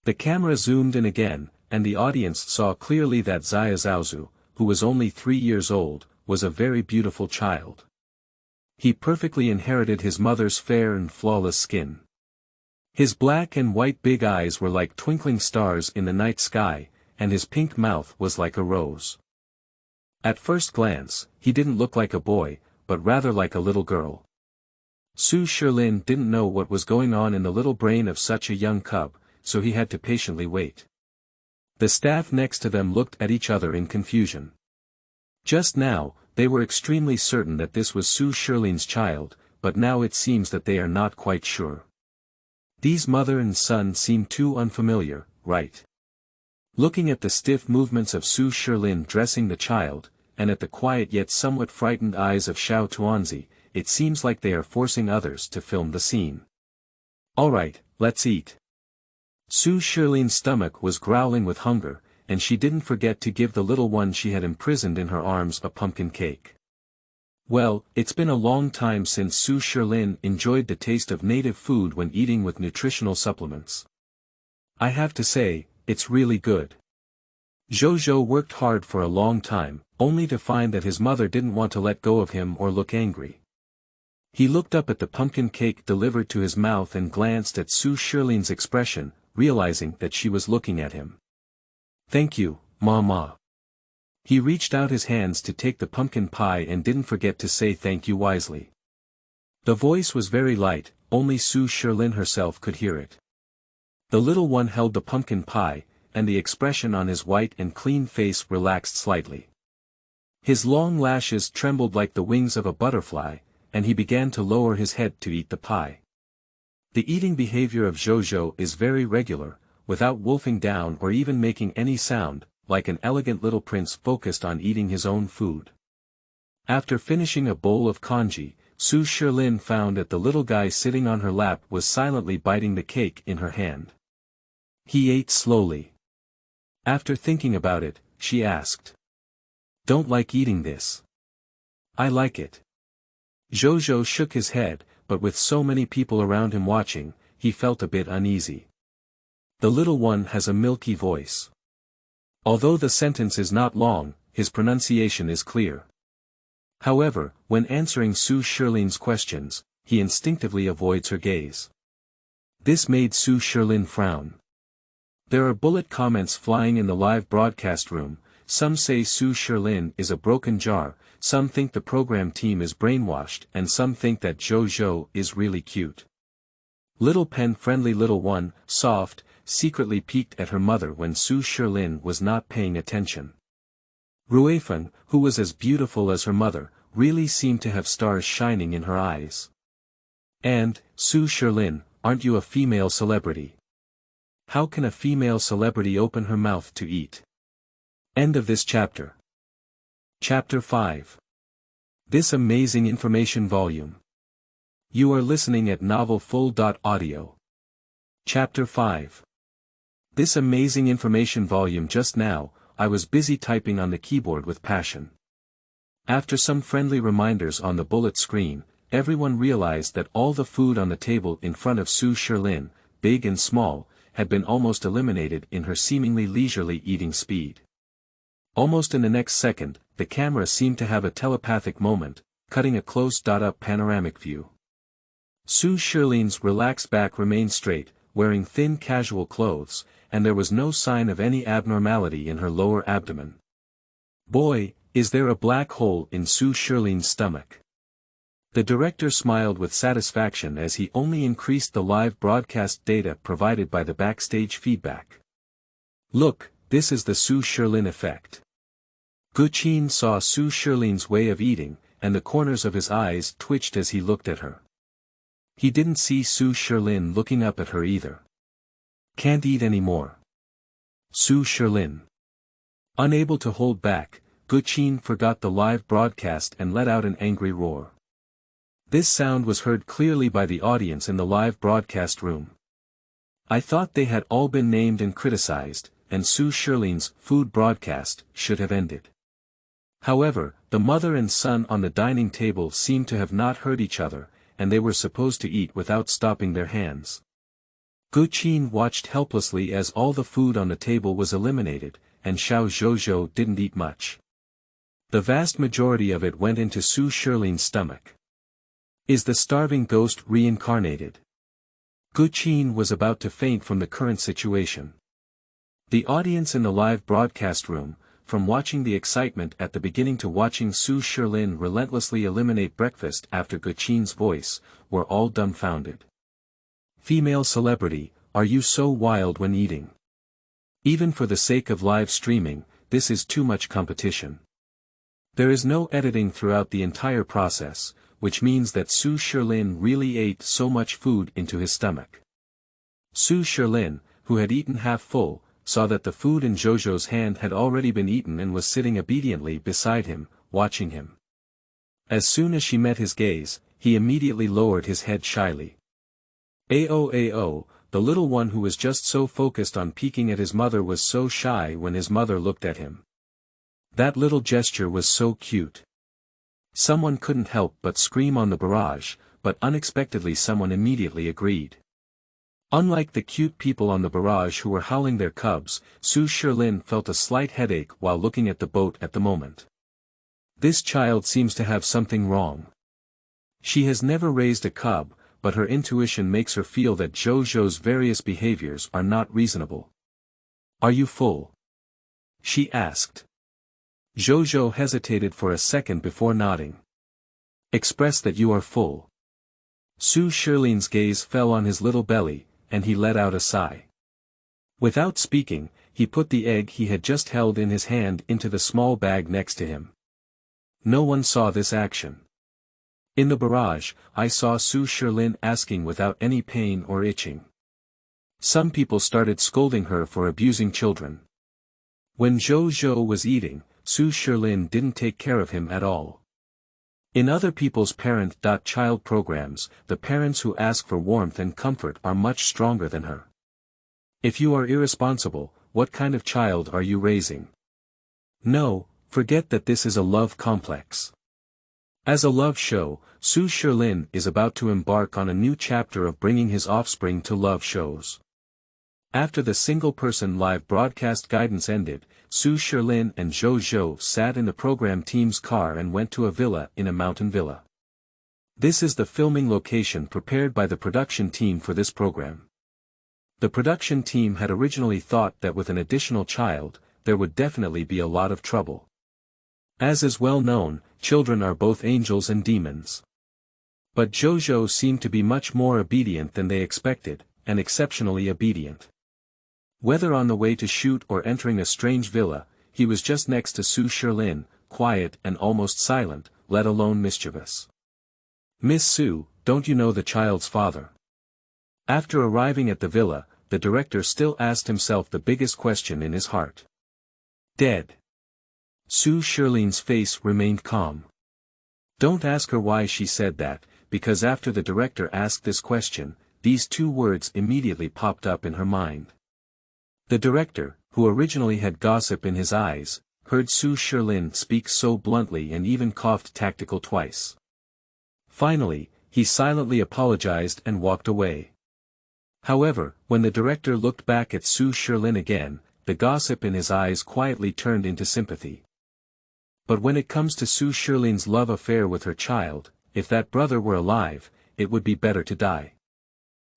The camera zoomed in again, and the audience saw clearly that Xia Zhaozu, who was only 3 years old, was a very beautiful child. He perfectly inherited his mother's fair and flawless skin. His black and white big eyes were like twinkling stars in the night sky, and his pink mouth was like a rose. At first glance, he didn't look like a boy, but rather like a little girl. Su Shilin didn't know what was going on in the little brain of such a young cub, so he had to patiently wait. The staff next to them looked at each other in confusion. Just now, they were extremely certain that this was Su Shilin's child, but now it seems that they are not quite sure. These mother and son seem too unfamiliar, right? Looking at the stiff movements of Su Shilin dressing the child, and at the quiet yet somewhat frightened eyes of Xiao Tuanzi, it seems like they are forcing others to film the scene. Alright, let's eat. Su Shilin's stomach was growling with hunger, and she didn't forget to give the little one she had imprisoned in her arms a pumpkin cake. Well, it's been a long time since Su Shilin enjoyed the taste of native food when eating with nutritional supplements. I have to say, it's really good. Zhou worked hard for a long time, only to find that his mother didn't want to let go of him or look angry. He looked up at the pumpkin cake delivered to his mouth and glanced at Su Shilin's expression, realizing that she was looking at him. Thank you, Mama. He reached out his hands to take the pumpkin pie and didn't forget to say thank you wisely. The voice was very light, only Su Shilin herself could hear it. The little one held the pumpkin pie, and the expression on his white and clean face relaxed slightly. His long lashes trembled like the wings of a butterfly, and he began to lower his head to eat the pie. The eating behavior of Zhou is very regular, without wolfing down or even making any sound, like an elegant little prince focused on eating his own food. After finishing a bowl of congee, Su Shilin found that the little guy sitting on her lap was silently biting the cake in her hand. He ate slowly. After thinking about it, she asked. Don't like eating this. I like it. Jojo shook his head, but with so many people around him watching, he felt a bit uneasy. The little one has a milky voice. Although the sentence is not long, his pronunciation is clear. However, when answering Su Shilin's questions, he instinctively avoids her gaze. This made Su Shilin frown. There are bullet comments flying in the live broadcast room. Some say Su Shilin is a broken jar, some think the program team is brainwashed, and some think that Jojo is really cute. Little pen-friendly little one, soft, secretly peeked at her mother when Su Shilin was not paying attention. Ruifeng, who was as beautiful as her mother, really seemed to have stars shining in her eyes. And, Su Shilin, aren't you a female celebrity? How can a female celebrity open her mouth to eat? End of this chapter. Chapter 5. This amazing information volume. You are listening at novelfull.audio. Chapter 5. This amazing information volume. Just now, I was busy typing on the keyboard with passion. After some friendly reminders on the bullet screen, everyone realized that all the food on the table in front of Su Shilin, big and small, had been almost eliminated in her seemingly leisurely eating speed. Almost in the next second, the camera seemed to have a telepathic moment, cutting a close-up panoramic view. Su Shilin's relaxed back remained straight, wearing thin casual clothes, and there was no sign of any abnormality in her lower abdomen. Boy, is there a black hole in Su Shilin's stomach. The director smiled with satisfaction as he only increased the live broadcast data provided by the backstage feedback. Look, this is the Su Shilin effect. Guqin saw Su Shilin's way of eating, and the corners of his eyes twitched as he looked at her. He didn't see Su Shilin looking up at her either. Can't eat anymore. Su Shilin. Unable to hold back, Guqin forgot the live broadcast and let out an angry roar. This sound was heard clearly by the audience in the live broadcast room. I thought they had all been named and criticized, and Su Shilin's food broadcast should have ended. However, the mother and son on the dining table seemed to have not heard each other, and they were supposed to eat without stopping their hands. Guqin watched helplessly as all the food on the table was eliminated, and Xiao Zhozhou didn't eat much. The vast majority of it went into Su Shilin's stomach. Is the starving ghost reincarnated? Guqin was about to faint from the current situation. The audience in the live broadcast room, from watching the excitement at the beginning to watching Su Shilin relentlessly eliminate breakfast after Guqin's voice, were all dumbfounded. Female celebrity, are you so wild when eating? Even for the sake of live streaming, this is too much competition. There is no editing throughout the entire process, which means that Su Shilin really ate so much food into his stomach. Su Shilin, who had eaten half full, saw that the food in Jojo's hand had already been eaten and was sitting obediently beside him, watching him. As soon as she met his gaze, he immediately lowered his head shyly. Ao, the little one who was just so focused on peeking at his mother was so shy when his mother looked at him. That little gesture was so cute. Someone couldn't help but scream on the barrage, but unexpectedly someone immediately agreed. Unlike the cute people on the barrage who were howling their cubs, Su Shilin felt a slight headache while looking at the boat at the moment. This child seems to have something wrong. She has never raised a cub, but her intuition makes her feel that Jojo's various behaviors are not reasonable. Are you full? She asked. Jojo hesitated for a second before nodding. Express that you are full. Su Shilin's gaze fell on his little belly, and he let out a sigh. Without speaking, he put the egg he had just held in his hand into the small bag next to him. No one saw this action. In the barrage, I saw Su Shilin asking without any pain or itching. Some people started scolding her for abusing children. When Jojo was eating, Su Shilin didn't take care of him at all. In other people's parent-child programs, the parents who ask for warmth and comfort are much stronger than her. If you are irresponsible, what kind of child are you raising? No, forget that this is a love complex. As a love show, Su Shilin is about to embark on a new chapter of bringing his offspring to love shows. After the single-person live broadcast guidance ended, Su Shilin and Zhou Zhou sat in the program team's car and went to a villa in a mountain villa. This is the filming location prepared by the production team for this program. The production team had originally thought that with an additional child, there would definitely be a lot of trouble. As is well known, children are both angels and demons. But Zhou Zhou seemed to be much more obedient than they expected, and exceptionally obedient. Whether on the way to shoot or entering a strange villa, he was just next to Su Shilin, quiet and almost silent, let alone mischievous. "Miss Su, don't you know the child's father?" After arriving at the villa, the director still asked himself the biggest question in his heart. Dead. Su Shilin's face remained calm. Don't ask her why she said that, because after the director asked this question, these two words immediately popped up in her mind. The director, who originally had gossip in his eyes, heard Su Shilin speak so bluntly and even coughed tactical twice. Finally, he silently apologized and walked away. However, when the director looked back at Su Shilin again, the gossip in his eyes quietly turned into sympathy. But when it comes to Su Shilin's love affair with her child, if that brother were alive, it would be better to die.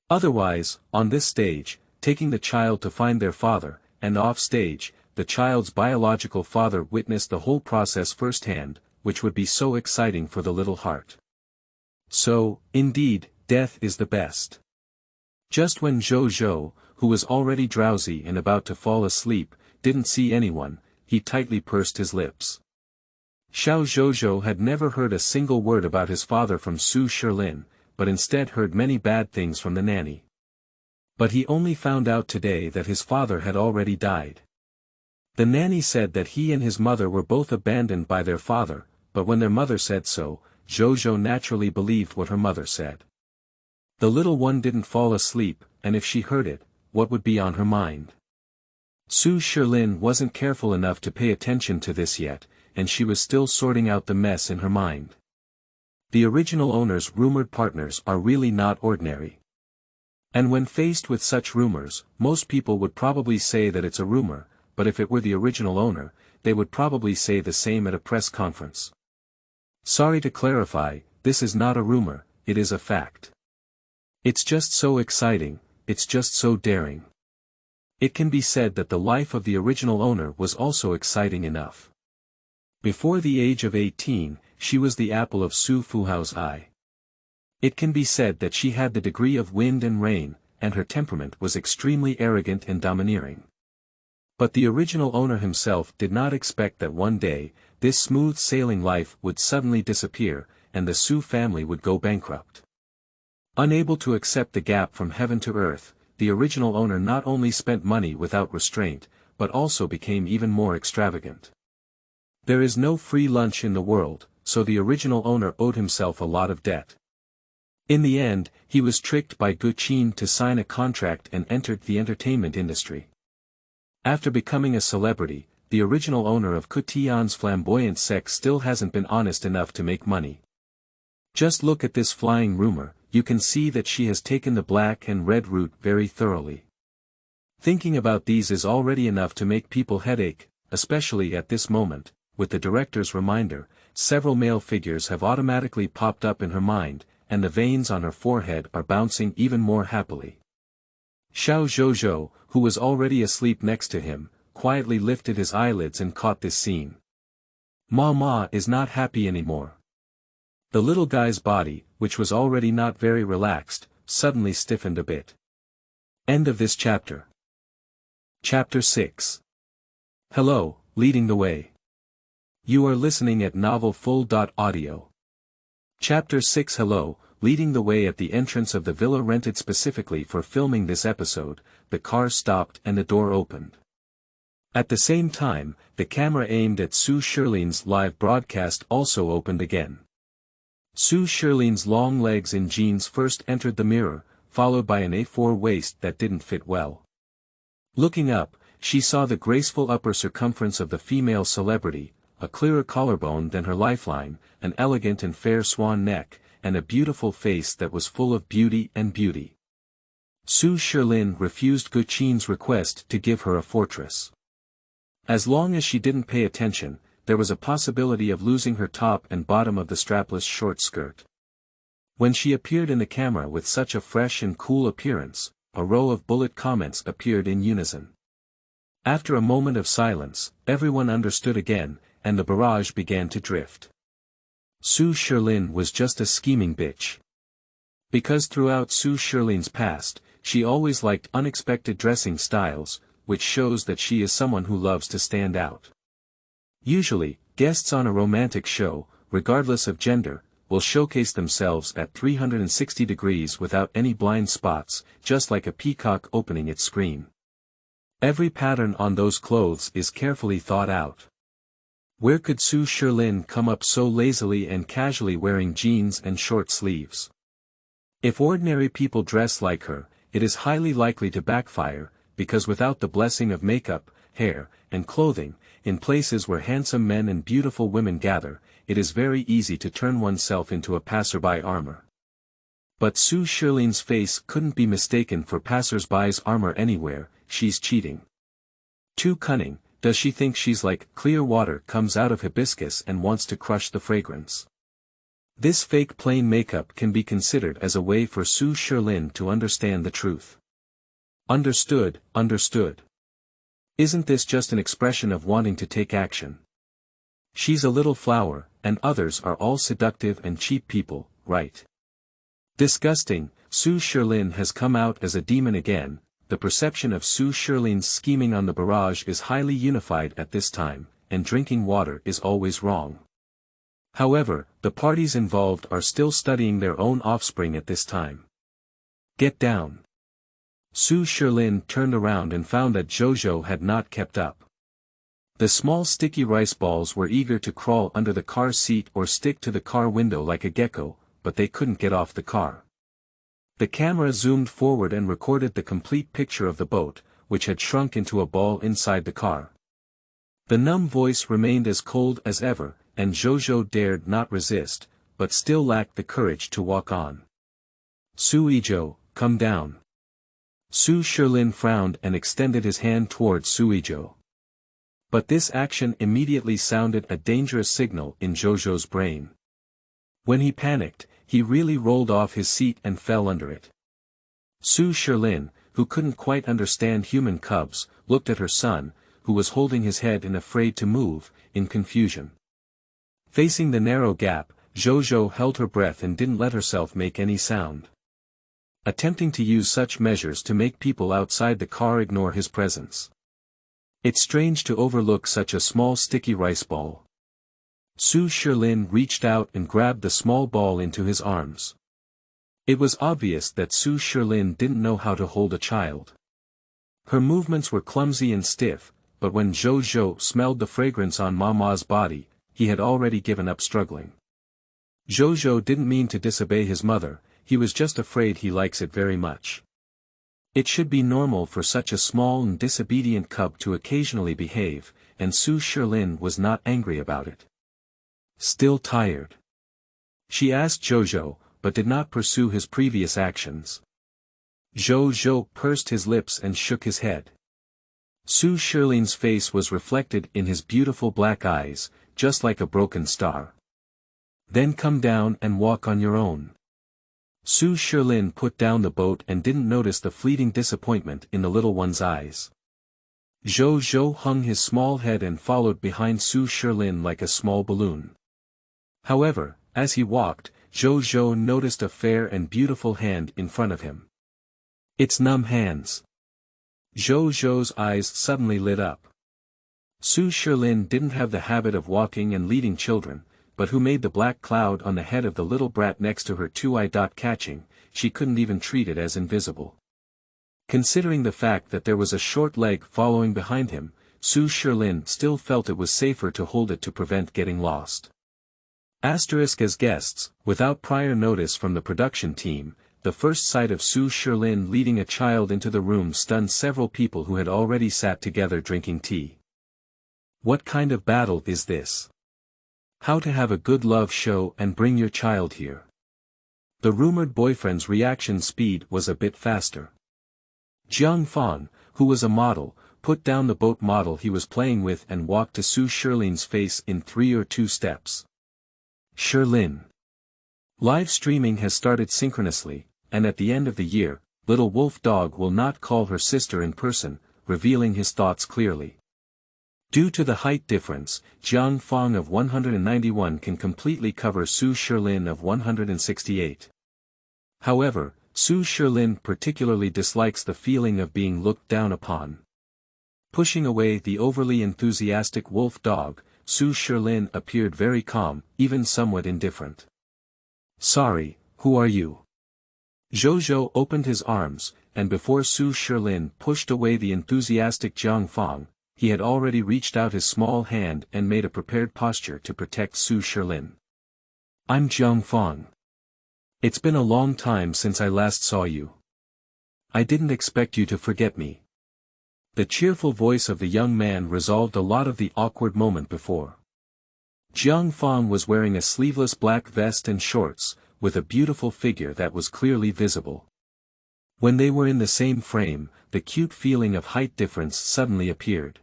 Otherwise, on this stage, taking the child to find their father, and off stage, the child's biological father witnessed the whole process firsthand, which would be so exciting for the little heart. So, indeed, death is the best. Just when Zhou Zhou, who was already drowsy and about to fall asleep, didn't see anyone, he tightly pursed his lips. Xiao Zhou had never heard a single word about his father from Su Shilin, but instead heard many bad things from the nanny. But he only found out today that his father had already died. The nanny said that he and his mother were both abandoned by their father, but when their mother said so, Zhou Zhou naturally believed what her mother said. The little one didn't fall asleep, and if she heard it, what would be on her mind? Su Shilin wasn't careful enough to pay attention to this yet, and she was still sorting out the mess in her mind. The original owner's rumored partners are really not ordinary. And when faced with such rumors, most people would probably say that it's a rumor, but if it were the original owner, they would probably say the same at a press conference. Sorry to clarify, this is not a rumor, it is a fact. It's just so exciting, it's just so daring. It can be said that the life of the original owner was also exciting enough. Before the age of 18, she was the apple of Su Fuhao's eye. It can be said that she had the degree of wind and rain, and her temperament was extremely arrogant and domineering. But the original owner himself did not expect that one day, this smooth-sailing life would suddenly disappear, and the Su family would go bankrupt. Unable to accept the gap from heaven to earth, the original owner not only spent money without restraint, but also became even more extravagant. There is no free lunch in the world, so the original owner owed himself a lot of debt. In the end, he was tricked by Guqin to sign a contract and entered the entertainment industry. After becoming a celebrity, the original owner of Cutian's flamboyant sex still hasn't been honest enough to make money. Just look at this flying rumor, you can see that she has taken the black and red route very thoroughly. Thinking about these is already enough to make people headache, especially at this moment. With the director's reminder, several male figures have automatically popped up in her mind, and the veins on her forehead are bouncing even more happily. Xiao Zhou, who was already asleep next to him, quietly lifted his eyelids and caught this scene. Ma is not happy anymore. The little guy's body, which was already not very relaxed, suddenly stiffened a bit. End of this chapter. Chapter 6. Hello, leading the way. You are listening at novelfull.audio. Chapter 6. Hello, leading the way. At the entrance of the villa rented specifically for filming this episode, the car stopped and the door opened. At the same time, the camera aimed at Su Shilin's live broadcast also opened again. Su Shilin's long legs in jeans first entered the mirror, followed by an A4 waist that didn't fit well. Looking up, she saw the graceful upper circumference of the female celebrity, a clearer collarbone than her lifeline, an elegant and fair swan neck, and a beautiful face that was full of beauty and beauty. Su Shilin refused Guqin's request to give her a fortress. As long as she didn't pay attention, there was a possibility of losing her top and bottom of the strapless short skirt. When she appeared in the camera with such a fresh and cool appearance, a row of bullet comments appeared in unison. After a moment of silence, everyone understood again, and the barrage began to drift. Su Shilin was just a scheming bitch. Because throughout Su Shilin's past, she always liked unexpected dressing styles, which shows that she is someone who loves to stand out. Usually, guests on a romantic show, regardless of gender, will showcase themselves at 360 degrees without any blind spots, just like a peacock opening its screen. Every pattern on those clothes is carefully thought out. Where could Su Shilin come up so lazily and casually wearing jeans and short sleeves? If ordinary people dress like her, it is highly likely to backfire, because without the blessing of makeup, hair, and clothing, in places where handsome men and beautiful women gather, it is very easy to turn oneself into a passerby armor. But Su Shilin's face couldn't be mistaken for passersby's armor anywhere. She's cheating. Too cunning. Does she think she's like clear water comes out of hibiscus and wants to crush the fragrance? This fake plain makeup can be considered as a way for Su Shilin to understand the truth. Understood, understood. Isn't this just an expression of wanting to take action? She's a little flower, and others are all seductive and cheap people, right? Disgusting. Su Shilin has come out as a demon again. The perception of Su Shilin's scheming on the barrage is highly unified at this time, and drinking water is always wrong. However, the parties involved are still studying their own offspring at this time. Get down. Su Shilin turned around and found that Jojo had not kept up. The small sticky rice balls were eager to crawl under the car seat or stick to the car window like a gecko, but they couldn't get off the car. The camera zoomed forward and recorded the complete picture of the boat, which had shrunk into a ball inside the car. The numb voice remained as cold as ever, and Jojo dared not resist, but still lacked the courage to walk on. Suijo, come down. Su Shilin frowned and extended his hand towards Suijo. But this action immediately sounded a dangerous signal in Jojo's brain. When he panicked, he really rolled off his seat and fell under it. Su Shilin, who couldn't quite understand human cubs, looked at her son, who was holding his head and afraid to move, in confusion. Facing the narrow gap, Jojo held her breath and didn't let herself make any sound. Attempting to use such measures to make people outside the car ignore his presence. It's strange to overlook such a small sticky rice ball. Su Shilin reached out and grabbed the small ball into his arms. It was obvious that Su Shilin didn't know how to hold a child. Her movements were clumsy and stiff, but when Jojo smelled the fragrance on Mama's body, he had already given up struggling. Jojo didn't mean to disobey his mother, he was just afraid he likes it very much. It should be normal for such a small and disobedient cub to occasionally behave, and Su Shilin was not angry about it. Still tired? She asked Jojo, but did not pursue his previous actions. Jojo pursed his lips and shook his head. Su Shilin's face was reflected in his beautiful black eyes, just like a broken star. Then come down and walk on your own. Su Shilin put down the boat and didn't notice the fleeting disappointment in the little one's eyes. Jojo hung his small head and followed behind Su Shilin like a small balloon. However, as he walked, Jojo noticed a fair and beautiful hand in front of him. It's numb hands. Jojo's eyes suddenly lit up. Su Shilin didn't have the habit of walking and leading children, but who made the black cloud on the head of the little brat next to her two-eye catching, she couldn't even treat it as invisible. Considering the fact that there was a short leg following behind him, Su Shilin still felt it was safer to hold it to prevent getting lost. As guests, without prior notice from the production team, the first sight of Su Shilin leading a child into the room stunned several people who had already sat together drinking tea. What kind of battle is this? How to have a good love show and bring your child here? The rumored boyfriend's reaction speed was a bit faster. Jiang Fang, who was a model, put down the boat model he was playing with and walked to Su Shilin's face in 3 or 2 steps. Shilin. Live streaming has started synchronously, and at the end of the year, little wolf dog will not call her sister in person, revealing his thoughts clearly. Due to the height difference, Jiang Fang of 191 can completely cover Su Shilin of 168. However, Su Shilin particularly dislikes the feeling of being looked down upon. Pushing away the overly enthusiastic wolf dog, Su Shilin appeared very calm, even somewhat indifferent. Sorry, who are you? Zhou opened his arms, and before Su Shilin pushed away the enthusiastic Jiang Fang, he had already reached out his small hand and made a prepared posture to protect Su Shilin. I'm Jiang Fang. It's been a long time since I last saw you. I didn't expect you to forget me. The cheerful voice of the young man resolved a lot of the awkward moment before. Jiang Fang was wearing a sleeveless black vest and shorts, with a beautiful figure that was clearly visible. When they were in the same frame, the cute feeling of height difference suddenly appeared.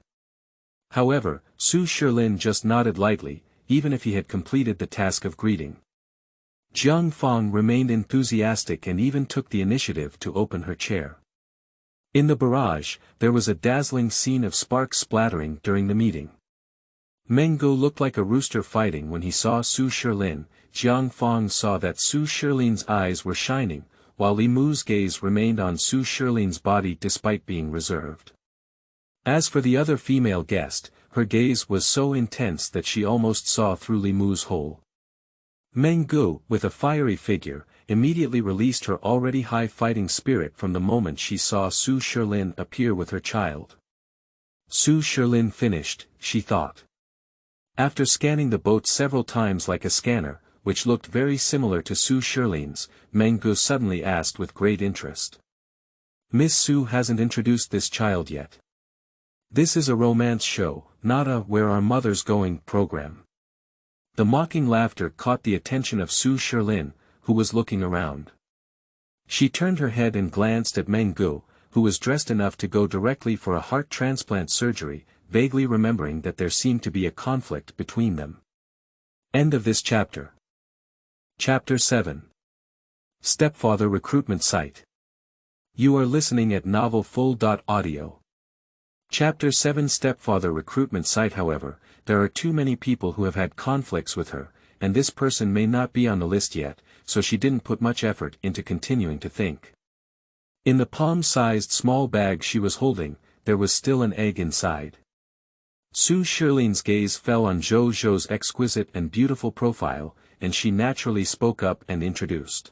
However, Su Shilin just nodded lightly, even if he had completed the task of greeting. Jiang Fang remained enthusiastic and even took the initiative to open her chair. In the barrage, there was a dazzling scene of sparks splattering during the meeting. Mengo looked like a rooster fighting when he saw Su Shilin. Jiang Fang saw that Su Shilin's eyes were shining, while Li Mu's gaze remained on Su Shilin's body despite being reserved. As for the other female guest, her gaze was so intense that she almost saw through Li Mu's hole. Mengu, with a fiery figure, immediately released her already high fighting spirit from the moment she saw Su Shilin appear with her child. Su Shilin finished, she thought. After scanning the boat several times like a scanner, which looked very similar to Su Shilin's, Mengu suddenly asked with great interest. Miss Su hasn't introduced this child yet. This is a romance show, not a "Where Are Mothers Going" program. The mocking laughter caught the attention of Su Shilin, who was looking around. She turned her head and glanced at Mengu, who was dressed enough to go directly for a heart transplant surgery, vaguely remembering that there seemed to be a conflict between them. End of this chapter. Chapter 7. Stepfather Recruitment Site. You are listening at novelfull.audio. Chapter 7 Stepfather Recruitment Site. However, there are too many people who have had conflicts with her, and this person may not be on the list yet, so she didn't put much effort into continuing to think. In the palm-sized small bag she was holding, there was still an egg inside. Su Shilin's gaze fell on Zhou's exquisite and beautiful profile, and she naturally spoke up and introduced.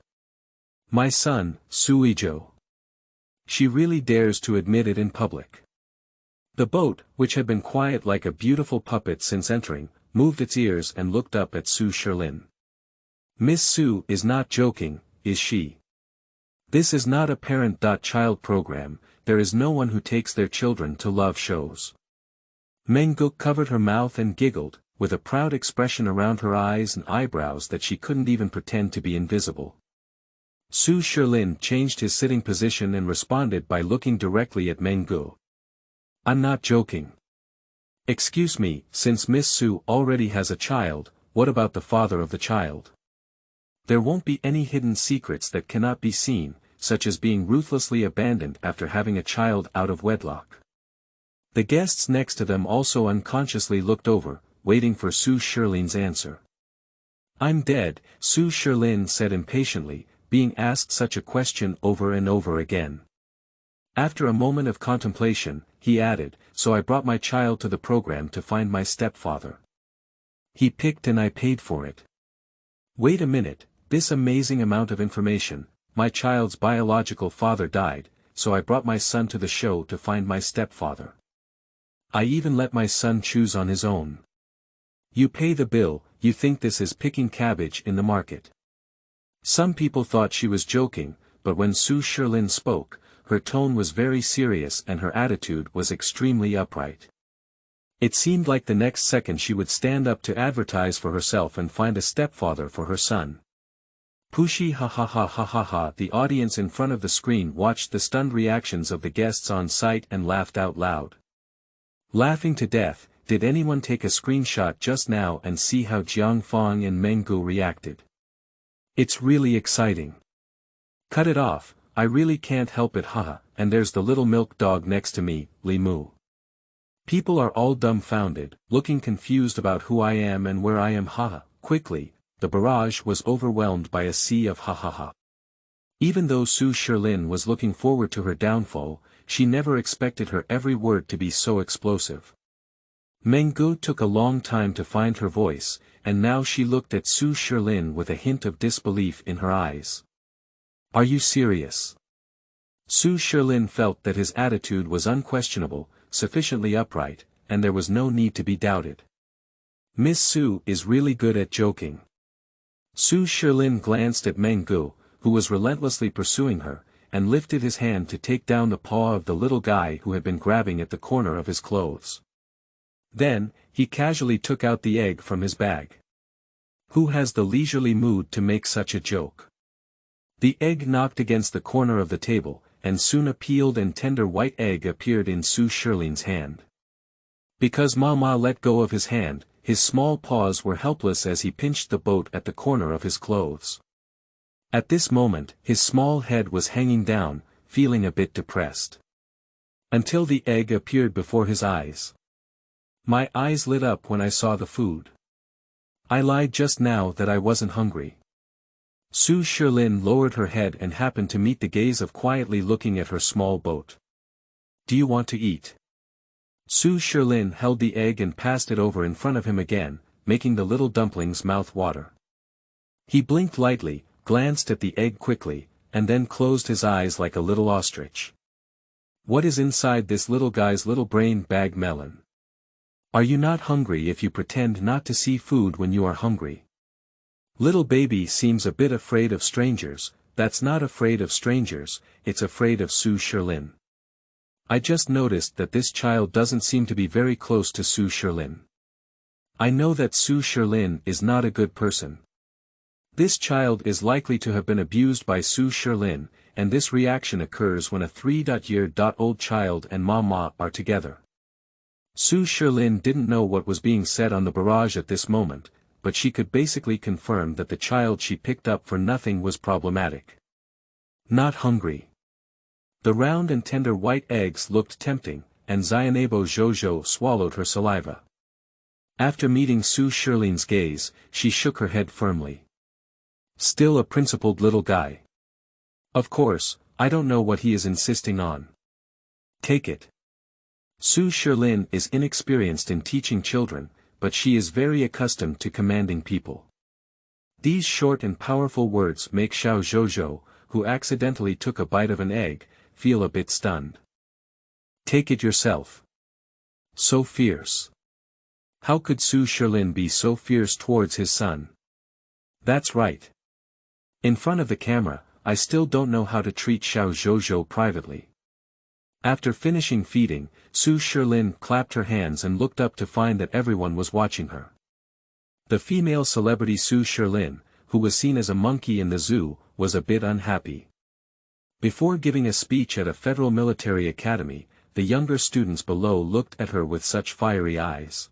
My son, Suizhou. She really dares to admit it in public. The boat, which had been quiet like a beautiful puppet since entering, moved its ears and looked up at Su Shilin. Miss Su is not joking, is she? This is not a parent-child program, there is no one who takes their children to love shows. Mengu covered her mouth and giggled, with a proud expression around her eyes and eyebrows that she couldn't even pretend to be invisible. Su Shilin changed his sitting position and responded by looking directly at Mengu. I'm not joking. Excuse me, since Miss Su already has a child, what about the father of the child? There won't be any hidden secrets that cannot be seen, such as being ruthlessly abandoned after having a child out of wedlock. The guests next to them also unconsciously looked over, waiting for Su Shilin's answer. I'm dead, Su Shilin said impatiently, being asked such a question over and over again. After a moment of contemplation, he added, so I brought my child to the program to find my stepfather. He picked and I paid for it. Wait a minute, this amazing amount of information, my child's biological father died, so I brought my son to the show to find my stepfather. I even let my son choose on his own. You pay the bill, you think this is picking cabbage in the market. Some people thought she was joking, but when Su Shilin spoke, her tone was very serious and her attitude was extremely upright. It seemed like the next second she would stand up to advertise for herself and find a stepfather for her son. Pushi ha ha ha ha ha ha. The audience in front of the screen watched the stunned reactions of the guests on site and laughed out loud. Laughing to death, did anyone take a screenshot just now and see how Jiang Fang and Meng Gu reacted? It's really exciting. Cut it off, I really can't help it haha, and there's the little milk dog next to me, Li Mu. People are all dumbfounded, looking confused about who I am and where I am haha. Quickly, the barrage was overwhelmed by a sea of ha ha ha. Even though Su Shilin was looking forward to her downfall, she never expected her every word to be so explosive. Meng Gu took a long time to find her voice, and now she looked at Su Shilin with a hint of disbelief in her eyes. Are you serious? Su Shilin felt that his attitude was unquestionable, sufficiently upright, and there was no need to be doubted. Miss Su is really good at joking. Su Shilin glanced at Meng Gu, who was relentlessly pursuing her, and lifted his hand to take down the paw of the little guy who had been grabbing at the corner of his clothes. Then, he casually took out the egg from his bag. Who has the leisurely mood to make such a joke? The egg knocked against the corner of the table, and soon a peeled and tender white egg appeared in Su Shilin's hand. Because Mama let go of his hand, his small paws were helpless as he pinched the boat at the corner of his clothes. At this moment, his small head was hanging down, feeling a bit depressed. Until the egg appeared before his eyes. My eyes lit up when I saw the food. I lied just now that I wasn't hungry. Su Shilin lowered her head and happened to meet the gaze of quietly looking at her small boat. Do you want to eat? Su Shilin held the egg and passed it over in front of him again, making the little dumpling's mouth water. He blinked lightly, glanced at the egg quickly, and then closed his eyes like a little ostrich. What is inside this little guy's little brain bag melon? Are you not hungry if you pretend not to see food when you are hungry? Little baby seems a bit afraid of strangers. That's not afraid of strangers, it's afraid of Su Shilin. I just noticed that this child doesn't seem to be very close to Su Shilin. I know that Su Shilin is not a good person. This child is likely to have been abused by Su Shilin, and this reaction occurs when a 3-year-old child and Mama are together. Su Shilin didn't know what was being said on the barrage at this moment, but she could basically confirm that the child she picked up for nothing was problematic. Not hungry. The round and tender white eggs looked tempting, and Xianebo Zhozhou swallowed her saliva. After meeting Su Shilin's gaze, she shook her head firmly. Still a principled little guy. Of course, I don't know what he is insisting on. Take it. Su Shilin is inexperienced in teaching children, but she is very accustomed to commanding people. These short and powerful words make Xiao Zhozhou, who accidentally took a bite of an egg, feel a bit stunned. Take it yourself. So fierce. How could Su Shilin be so fierce towards his son? That's right. In front of the camera, I still don't know how to treat Xiao Zhozhou privately. After finishing feeding, Su Shilin clapped her hands and looked up to find that everyone was watching her. The female celebrity Su Shilin, who was seen as a monkey in the zoo, was a bit unhappy. Before giving a speech at a federal military academy, the younger students below looked at her with such fiery eyes.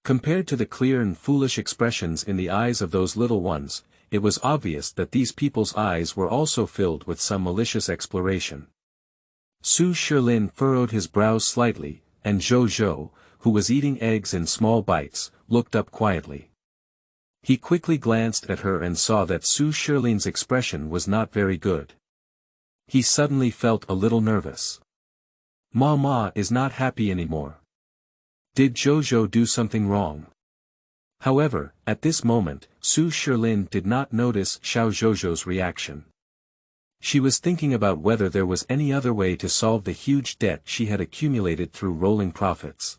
Compared to the clear and foolish expressions in the eyes of those little ones, it was obvious that these people's eyes were also filled with some malicious exploration. Su Shilin furrowed his brows slightly, and Zhozhou, who was eating eggs in small bites, looked up quietly. He quickly glanced at her and saw that Su Shilin's expression was not very good. He suddenly felt a little nervous. Mama is not happy anymore. Did Zhozhou do something wrong? However, at this moment, Su Shilin did not notice Xiao Zhozhou's reaction. She was thinking about whether there was any other way to solve the huge debt she had accumulated through rolling profits.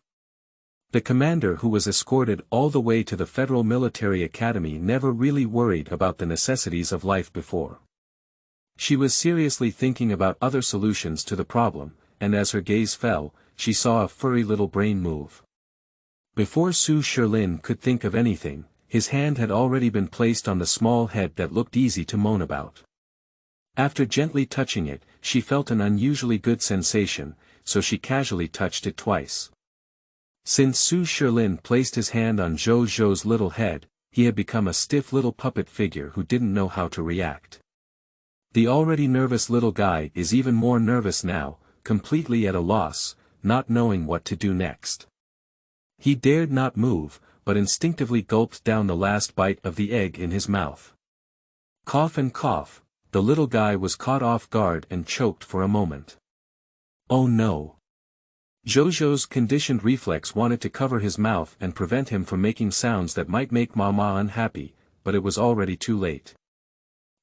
The commander who was escorted all the way to the Federal Military Academy never really worried about the necessities of life before. She was seriously thinking about other solutions to the problem, and as her gaze fell, she saw a furry little brain move. Before Su Shilin could think of anything, his hand had already been placed on the small head that looked easy to moan about. After gently touching it, she felt an unusually good sensation, so she casually touched it twice. Since Su Shilin placed his hand on Zhou's little head, he had become a stiff little puppet figure who didn't know how to react. The already nervous little guy is even more nervous now, completely at a loss, not knowing what to do next. He dared not move, but instinctively gulped down the last bite of the egg in his mouth. Cough and cough, the little guy was caught off guard and choked for a moment. Oh no! Zhou's conditioned reflex wanted to cover his mouth and prevent him from making sounds that might make Mama unhappy, but it was already too late.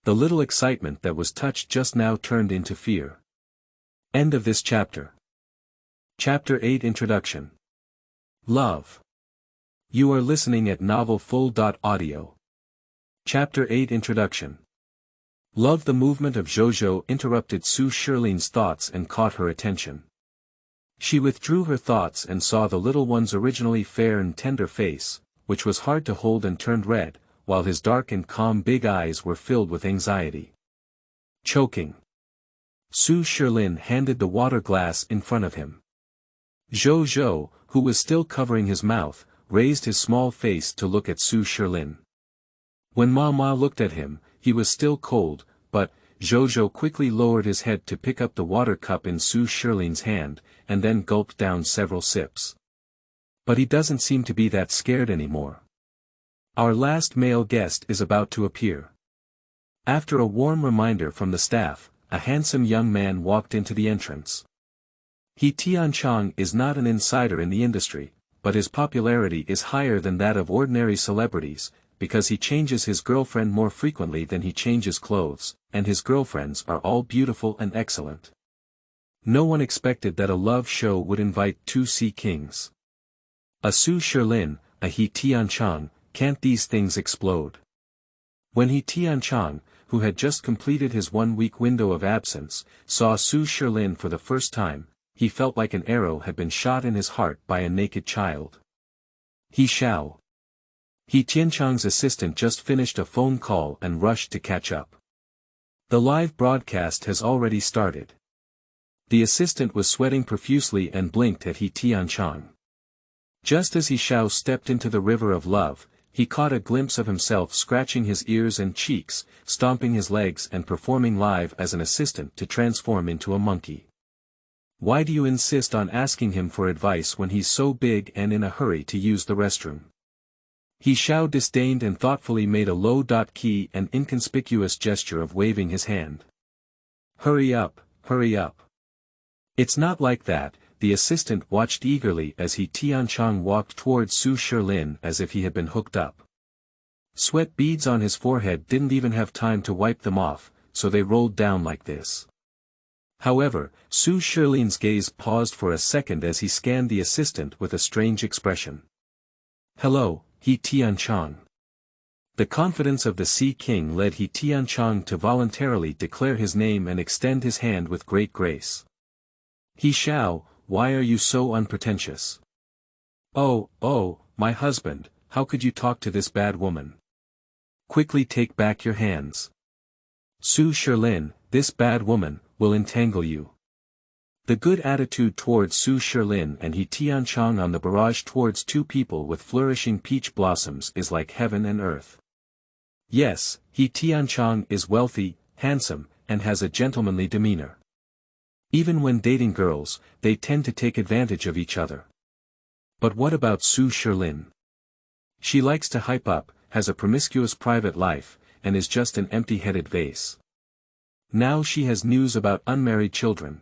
The little excitement that was touched just now turned into fear. End of this chapter. Chapter 8 Introduction. Love. You are listening at novelfull.audio. Chapter 8 Introduction. Love. The movement of Zhou interrupted Su Shilin's thoughts and caught her attention. She withdrew her thoughts and saw the little one's originally fair and tender face, which was hard to hold and turned red, while his dark and calm big eyes were filled with anxiety. Choking. Su Shilin handed the water glass in front of him. Zhou, who was still covering his mouth, raised his small face to look at Su Shilin. When Mama looked at him, he was still cold, but Zhou quickly lowered his head to pick up the water cup in Su Shilin's hand, and then gulped down several sips. But he doesn't seem to be that scared anymore. Our last male guest is about to appear. After a warm reminder from the staff, a handsome young man walked into the entrance. He Tianchang is not an insider in the industry, but his popularity is higher than that of ordinary celebrities, because he changes his girlfriend more frequently than he changes clothes, and his girlfriends are all beautiful and excellent. No one expected that a love show would invite two sea kings. A Su Shilin, a He Tianchang, can't these things explode? When He Tianchang, who had just completed his 1-week window of absence, saw Su Shilin for the first time, he felt like an arrow had been shot in his heart by a naked child. He Tianchang's assistant just finished a phone call and rushed to catch up. The live broadcast has already started. The assistant was sweating profusely and blinked at He Tianchang. Just as He stepped into the river of love, he caught a glimpse of himself scratching his ears and cheeks, stomping his legs and performing live as an assistant to transform into a monkey. Why do you insist on asking him for advice when he's so big and in a hurry to use the restroom? He disdained and thoughtfully made a low-key and inconspicuous gesture of waving his hand. Hurry up, hurry up. It's not like that. The assistant watched eagerly as He Tianchang walked towards Su Shilin as if he had been hooked up. Sweat beads on his forehead didn't even have time to wipe them off, so they rolled down like this. However, Su Shilin's gaze paused for a second as he scanned the assistant with a strange expression. Hello, He Tianchang. The confidence of the Sea King led He Tianchang to voluntarily declare his name and extend his hand with great grace. He why are you so unpretentious? Oh, my husband, how could you talk to this bad woman? Quickly take back your hands. Su Shilin, this bad woman, will entangle you. The good attitude towards Su Shilin and He Tianchang on the barrage towards two people with flourishing peach blossoms is like heaven and earth. Yes, He Tianchang is wealthy, handsome, and has a gentlemanly demeanor. Even when dating girls, they tend to take advantage of each other. But what about Su Shilin? She likes to hype up, has a promiscuous private life, and is just an empty-headed vase. Now she has news about unmarried children.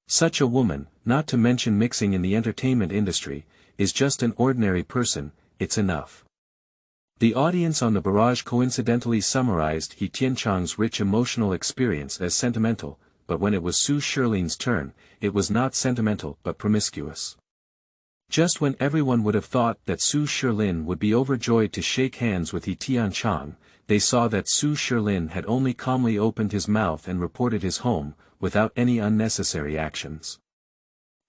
Such a woman, not to mention mixing in the entertainment industry, is just an ordinary person, it's enough. The audience on the barrage coincidentally summarized He Tianchang's rich emotional experience as sentimental, but when it was Su Shilin's turn, it was not sentimental but promiscuous. Just when everyone would have thought that Su Shilin would be overjoyed to shake hands with He Tianchang, they saw that Su Shilin had only calmly opened his mouth and reported his home, without any unnecessary actions.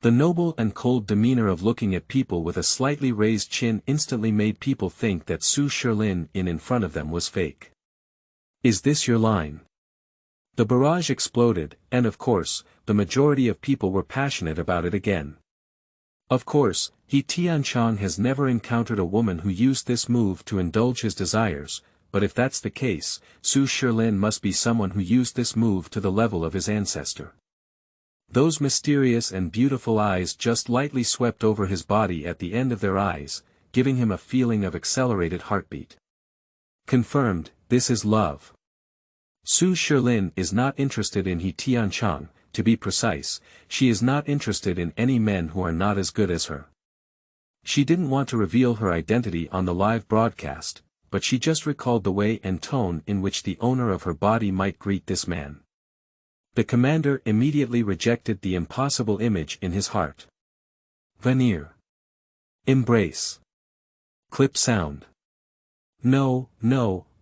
The noble and cold demeanor of looking at people with a slightly raised chin instantly made people think that Su Shilin in front of them was fake. Is this your line? The barrage exploded, and of course, the majority of people were passionate about it again. Of course, He Tianchang has never encountered a woman who used this move to indulge his desires, but if that's the case, Su Shilin must be someone who used this move to the level of his ancestor. Those mysterious and beautiful eyes just lightly swept over his body at the end of their eyes, giving him a feeling of accelerated heartbeat. Confirmed, this is love. Su Shilin is not interested in He Tianchang, to be precise, she is not interested in any men who are not as good as her. She didn't want to reveal her identity on the live broadcast, but she just recalled the way and tone in which the owner of her body might greet this man. The commander immediately rejected the impossible image in his heart. Veneer. Embrace. Clip sound. No,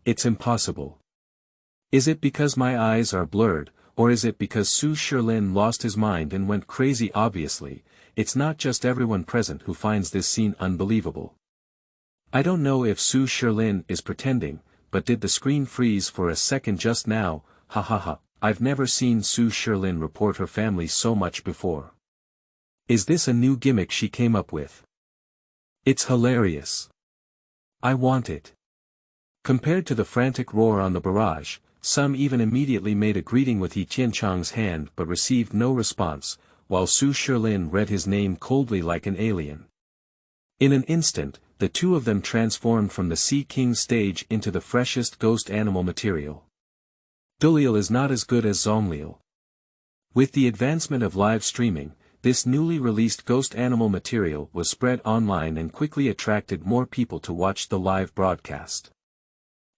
it's impossible. Is it because my eyes are blurred, or is it because Su Shilin lost his mind and went crazy? Obviously, it's not just everyone present who finds this scene unbelievable. I don't know if Su Shilin is pretending, but did the screen freeze for a second just now? Ha ha ha, I've never seen Su Shilin report her family so much before. Is this a new gimmick she came up with? It's hilarious. I want it. Compared to the frantic roar on the barrage, some even immediately made a greeting with He Tianchang's hand but received no response, while Su Shilin read his name coldly like an alien. In an instant, the two of them transformed from the Sea King stage into the freshest ghost animal material. Dulil is not as good as Zonglil. With the advancement of live streaming, this newly released ghost animal material was spread online and quickly attracted more people to watch the live broadcast.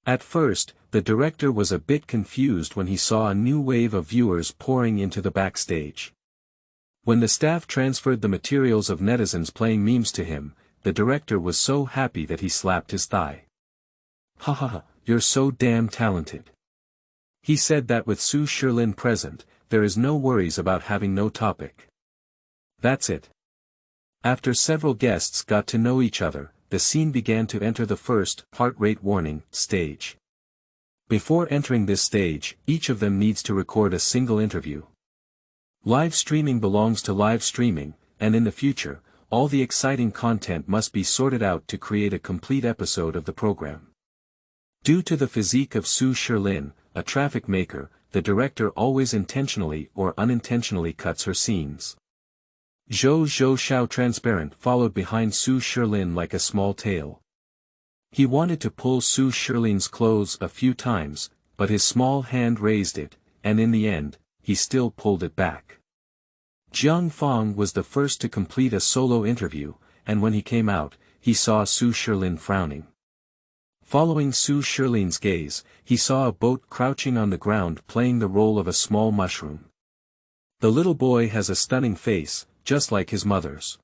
At first, the director was a bit confused when he saw a new wave of viewers pouring into the backstage. When the staff transferred the materials of netizens playing memes to him, the director was so happy that he slapped his thigh. Ha ha ha, you're so damn talented. He said that with Su Shilin present, there is no worries about having no topic. That's it. After several guests got to know each other, the scene began to enter the first, heart rate warning, stage. Before entering this stage, each of them needs to record a single interview. Live streaming belongs to live streaming, and in the future, all the exciting content must be sorted out to create a complete episode of the program. Due to the physique of Su Shilin, a traffic maker, the director always intentionally or unintentionally cuts her scenes. Zhou Xiao transparent followed behind Su Shilin like a small tail. He wanted to pull Su Shilin's clothes a few times, but his small hand raised it, and in the end, he still pulled it back. Jiang Fong was the first to complete a solo interview, and when he came out, he saw Su Shilin frowning. Following Su Shilin's gaze, he saw a boat crouching on the ground playing the role of a small mushroom. The little boy has a stunning face, just like his mother's.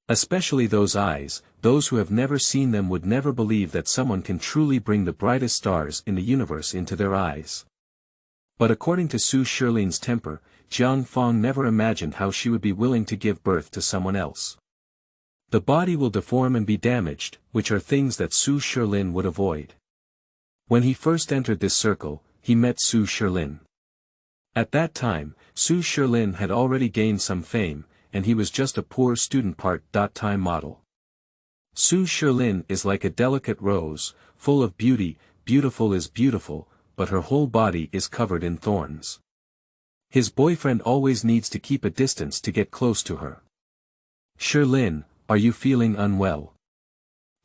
Especially those eyes, those who have never seen them would never believe that someone can truly bring the brightest stars in the universe into their eyes. But according to Su Shilin's temper, Jiang Fong never imagined how she would be willing to give birth to someone else. The body will deform and be damaged, which are things that Su Shilin would avoid. When he first entered this circle, he met Su Shilin. At that time, Su Shilin had already gained some fame, and he was just a poor student part-time model. Su Shilin is like a delicate rose, full of beauty, beautiful is beautiful, but her whole body is covered in thorns. His boyfriend always needs to keep a distance to get close to her. Shilin, are you feeling unwell?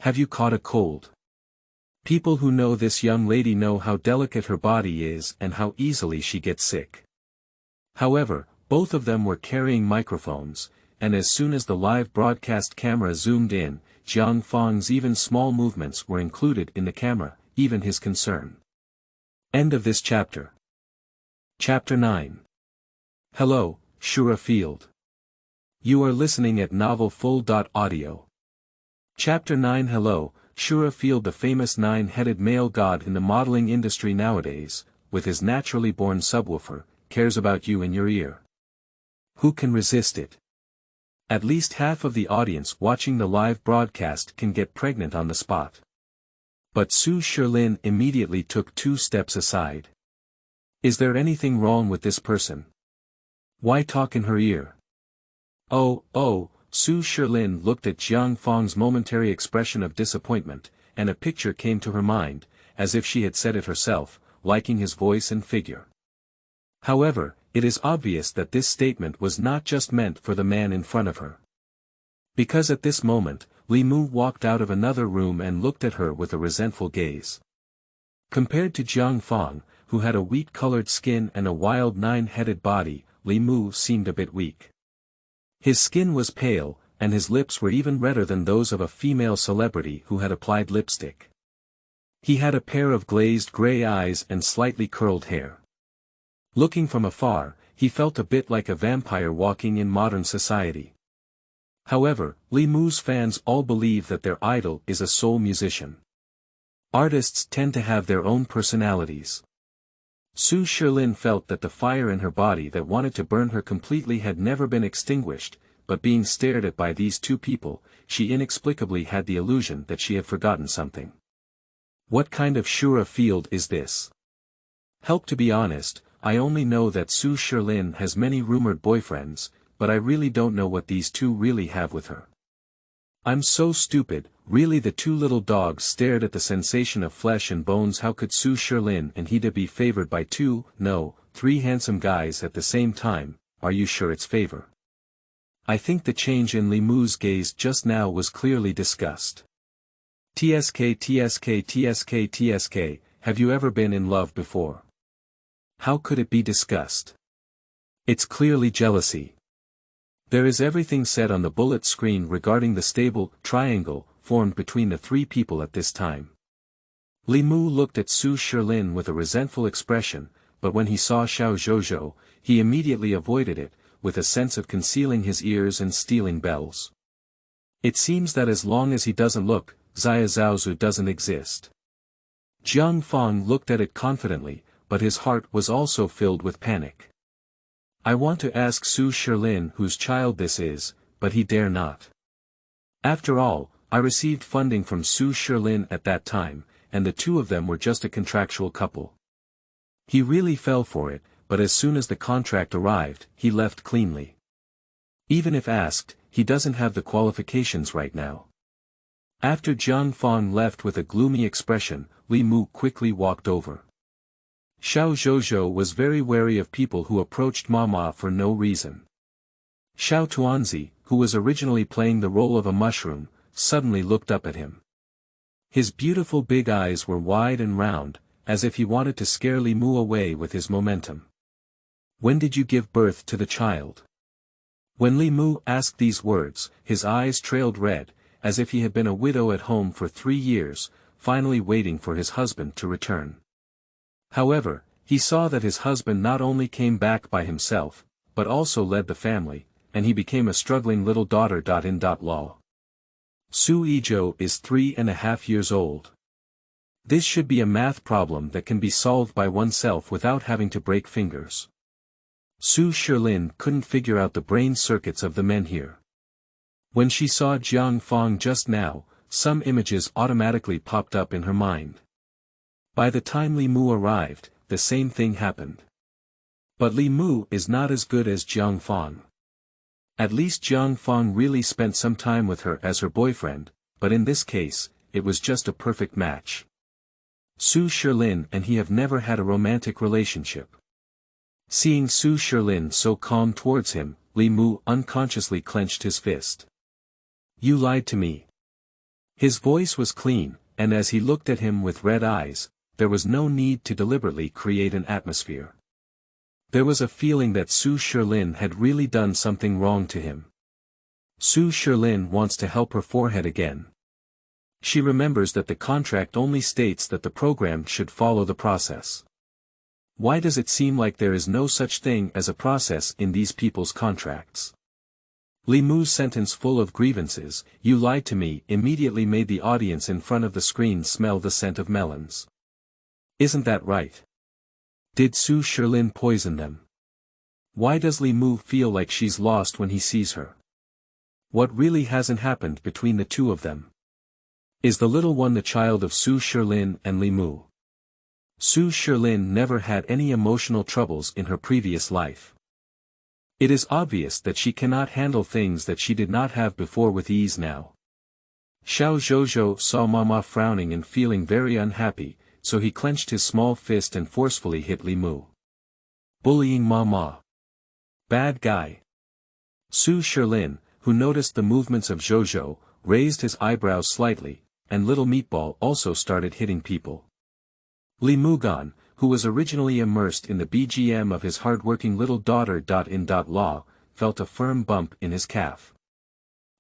Have you caught a cold? People who know this young lady know how delicate her body is and how easily she gets sick. However, both of them were carrying microphones, and as soon as the live broadcast camera zoomed in, Jiang Fong's even small movements were included in the camera, even his concern. End of this chapter. Chapter 9. Hello, Shura Field. You are listening at novelfull.audio. Chapter 9. Hello, Shura Field, the famous nine-headed male god in the modeling industry nowadays, with his naturally born subwoofer, cares about you in your ear. Who can resist it? At least half of the audience watching the live broadcast can get pregnant on the spot. But Su Shilin immediately took 2 steps aside. Is there anything wrong with this person? Why talk in her ear? Oh, Su Shilin looked at Jiang Fang's momentary expression of disappointment, and a picture came to her mind, as if she had said it herself, liking his voice and figure. However, it is obvious that this statement was not just meant for the man in front of her. Because at this moment, Li Mu walked out of another room and looked at her with a resentful gaze. Compared to Jiang Fang, who had a wheat-colored skin and a wild 9-headed body, Li Mu seemed a bit weak. His skin was pale, and his lips were even redder than those of a female celebrity who had applied lipstick. He had a pair of glazed gray eyes and slightly curled hair. Looking from afar, he felt a bit like a vampire walking in modern society. However, Li Mu's fans all believe that their idol is a soul musician. Artists tend to have their own personalities. Su Shilin felt that the fire in her body that wanted to burn her completely had never been extinguished, but being stared at by these 2 people, she inexplicably had the illusion that she had forgotten something. What kind of Shura Field is this? Help, to be honest, I only know that Su Shilin has many rumored boyfriends, but I really don't know what these 2 really have with her. I'm so stupid, really. The 2 little dogs stared at the sensation of flesh and bones. How could Su Shilin and Hida be favored by 2, no, 3 handsome guys at the same time? Are you sure it's favor? I think the change in Li Mu's gaze just now was clearly disgust. TSK, have you ever been in love before? How could it be disgust? It's clearly jealousy. There is everything said on the bullet screen regarding the stable triangle formed between the 3 people at this time. Li Mu looked at Su Shilin with a resentful expression, but when he saw Xiao Zhozhou, he immediately avoided it, with a sense of concealing his ears and stealing bells. It seems that as long as he doesn't look, Xia Zhaozu doesn't exist. Jiang Fang looked at it confidently, but his heart was also filled with panic. I want to ask Su Shilin whose child this is, but he dare not. After all, I received funding from Su Shilin at that time, and the 2 of them were just a contractual couple. He really fell for it, but as soon as the contract arrived, he left cleanly. Even if asked, he doesn't have the qualifications right now. After Jiang Fang left with a gloomy expression, Li Mu quickly walked over. Xiao Zhozhou was very wary of people who approached Mama for no reason. Xiao Tuanzi, who was originally playing the role of a mushroom, suddenly looked up at him. His beautiful big eyes were wide and round, as if he wanted to scare Li Mu away with his momentum. When did you give birth to the child? When Li Mu asked these words, his eyes trailed red, as if he had been a widow at home for 3 years, finally waiting for his husband to return. However, he saw that his husband not only came back by himself, but also led the family, and he became a struggling little daughter. Lol. Su Yizhou is 3.5 years old. This should be a math problem that can be solved by oneself without having to break fingers. Su Shilin couldn't figure out the brain circuits of the men here. When she saw Jiang Fang just now, some images automatically popped up in her mind. By the time Li Mu arrived, the same thing happened. But Li Mu is not as good as Jiang Fang. At least Jiang Fang really spent some time with her as her boyfriend, but in this case, it was just a perfect match. Su Shilin and he have never had a romantic relationship. Seeing Su Shilin so calm towards him, Li Mu unconsciously clenched his fist. You lied to me. His voice was clean, and as he looked at him with red eyes, there was no need to deliberately create an atmosphere. There was a feeling that Su Shilin had really done something wrong to him. Su Shilin wants to help her forehead again. She remembers that the contract only states that the program should follow the process. Why does it seem like there is no such thing as a process in these people's contracts? Li Mu's sentence full of grievances, "You lied to me," immediately made the audience in front of the screen smell the scent of melons. Isn't that right? Did Su Shilin poison them? Why does Li Mu feel like she's lost when he sees her? What really hasn't happened between the two of them? Is the little one the child of Su Shilin and Li Mu? Su Shilin never had any emotional troubles in her previous life. It is obvious that she cannot handle things that she did not have before with ease now. Xiao Zhozhou saw Mama frowning and feeling very unhappy, so he clenched his small fist and forcefully hit Li Mu. Bullying Mama. Bad guy. Su Shilin, who noticed the movements of Zhozhou, raised his eyebrows slightly, and Little Meatball also started hitting people. Li Mugan, who was originally immersed in the BGM of his hard-working little daughter.in.law, felt a firm bump in his calf.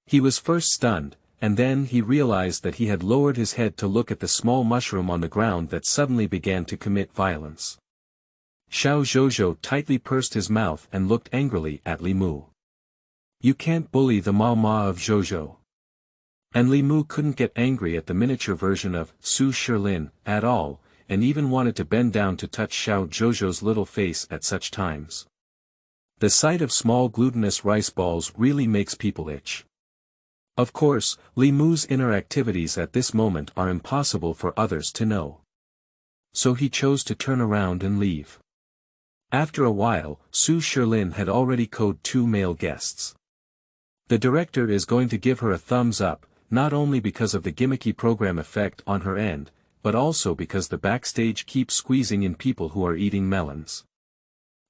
He was first stunned, and then he realized that he had lowered his head to look at the small mushroom on the ground that suddenly began to commit violence. Xiao Zhozhou tightly pursed his mouth and looked angrily at Li Mu. You can't bully the Ma of Zhozhou. And Li Mu couldn't get angry at the miniature version of Su Shilin at all, and even wanted to bend down to touch Xiao Zhozhou's little face at such times. The sight of small glutinous rice balls really makes people itch. Of course, Li Mu's inner activities at this moment are impossible for others to know. So he chose to turn around and leave. After a while, Su Shilin had already coded 2 male guests. The director is going to give her a thumbs up, not only because of the gimmicky program effect on her end, but also because the backstage keeps squeezing in people who are eating melons.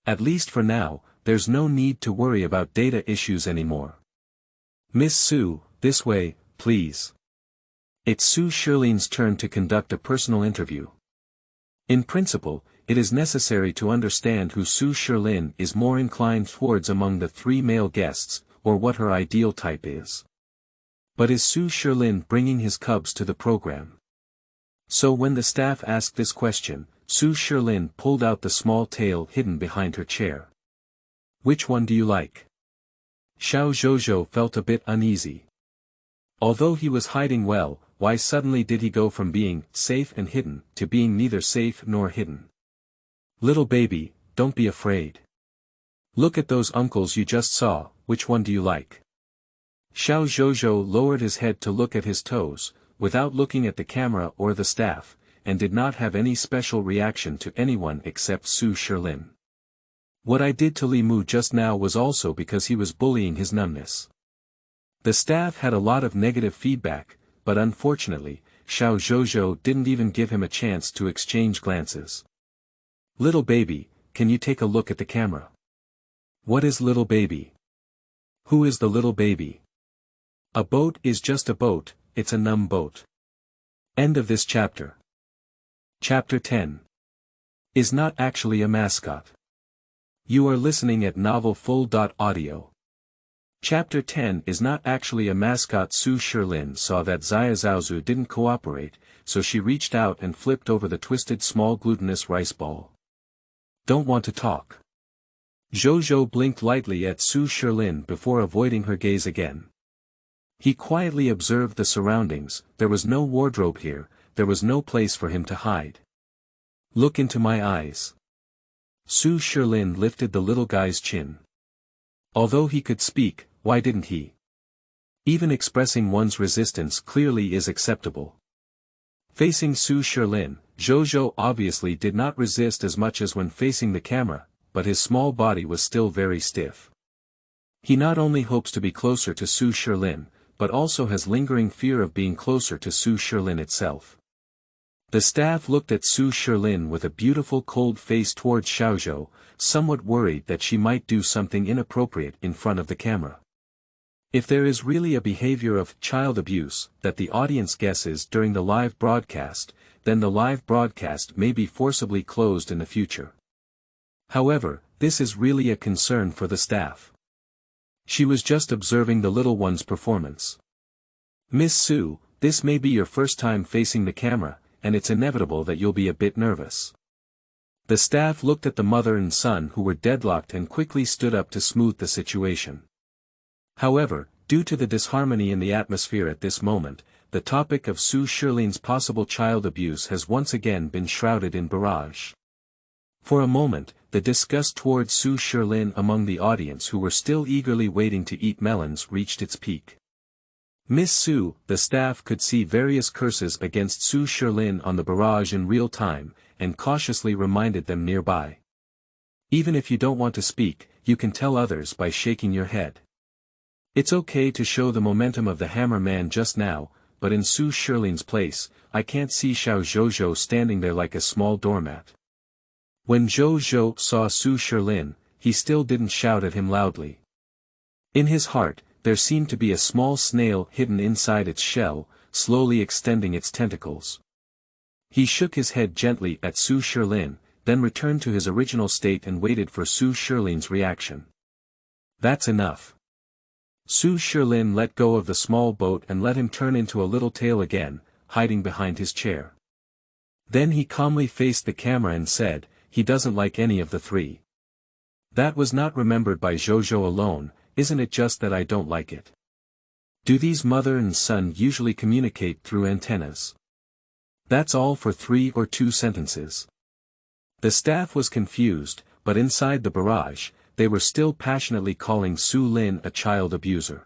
At least for now, there's no need to worry about data issues anymore. Miss Su, this way, please. It's Su Shilin's turn to conduct a personal interview. In principle, it is necessary to understand who Su Shilin is more inclined towards among the 3 male guests, or what her ideal type is. But is Su Shilin bringing his cubs to the program? So when the staff asked this question, Su Shilin pulled out the small tail hidden behind her chair. Which one do you like? Xiao Zhozhou felt a bit uneasy. Although he was hiding well, why suddenly did he go from being safe and hidden to being neither safe nor hidden? Little baby, don't be afraid. Look at those uncles you just saw, which one do you like? Xiao Zhozhou lowered his head to look at his toes, without looking at the camera or the staff, and did not have any special reaction to anyone except Su Shilin. What I did to Li Mu just now was also because he was bullying his numbness. The staff had a lot of negative feedback, but unfortunately, Xiao Zhozhou didn't even give him a chance to exchange glances. Little baby, can you take a look at the camera? What is little baby? Who is the little baby? A boat is just a boat, it's a numb boat. End of this chapter. Chapter 10. Is not actually a mascot. You are listening at novelfull.audio. Chapter 10 is not actually a mascot. Su Shilin saw that Xia Zhaozu didn't cooperate, so she reached out and flipped over the twisted small glutinous rice ball. Don't want to talk. Zhozhou blinked lightly at Su Shilin before avoiding her gaze again. He quietly observed the surroundings. There was no wardrobe here, there was no place for him to hide. Look into my eyes. Su Shilin lifted the little guy's chin. Although he could speak, why didn't he? Even expressing one's resistance clearly is acceptable. Facing Su Shilin, Zhozhou obviously did not resist as much as when facing the camera, but his small body was still very stiff. He not only hopes to be closer to Su Shilin, but also has lingering fear of being closer to Su Shilin itself. The staff looked at Su Shilin with a beautiful cold face towards Xiaozhou, somewhat worried that she might do something inappropriate in front of the camera. If there is really a behavior of child abuse that the audience guesses during the live broadcast, then the live broadcast may be forcibly closed in the future. However, this is really a concern for the staff. She was just observing the little one's performance. Miss Su, this may be your first time facing the camera, and it's inevitable that you'll be a bit nervous. The staff looked at the mother and son who were deadlocked and quickly stood up to smooth the situation. However, due to the disharmony in the atmosphere at this moment, the topic of Su Shilin's possible child abuse has once again been shrouded in barrage. For a moment, the disgust towards Su Shilin among the audience who were still eagerly waiting to eat melons reached its peak. Miss Su, the staff could see various curses against Su Shilin on the barrage in real time, and cautiously reminded them nearby. Even if you don't want to speak, you can tell others by shaking your head. It's okay to show the momentum of the hammer man just now, but in Su Shilin's place, I can't see Xiao Zhozhou standing there like a small doormat. When Zhozhou saw Su Shilin, he still didn't shout at him loudly. In his heart, there seemed to be a small snail hidden inside its shell, slowly extending its tentacles. He shook his head gently at Su Shilin, then returned to his original state and waited for Su Shilin's reaction. That's enough. Su Shilin let go of the small boat and let him turn into a little tail again, hiding behind his chair. Then he calmly faced the camera and said, he doesn't like any of the three. That was not remembered by Zhozhou alone, isn't it just that I don't like it? Do these mother and son usually communicate through antennas? That's all for 3 or 2 sentences. The staff was confused, but inside the barrage, they were still passionately calling Su Lin a child abuser.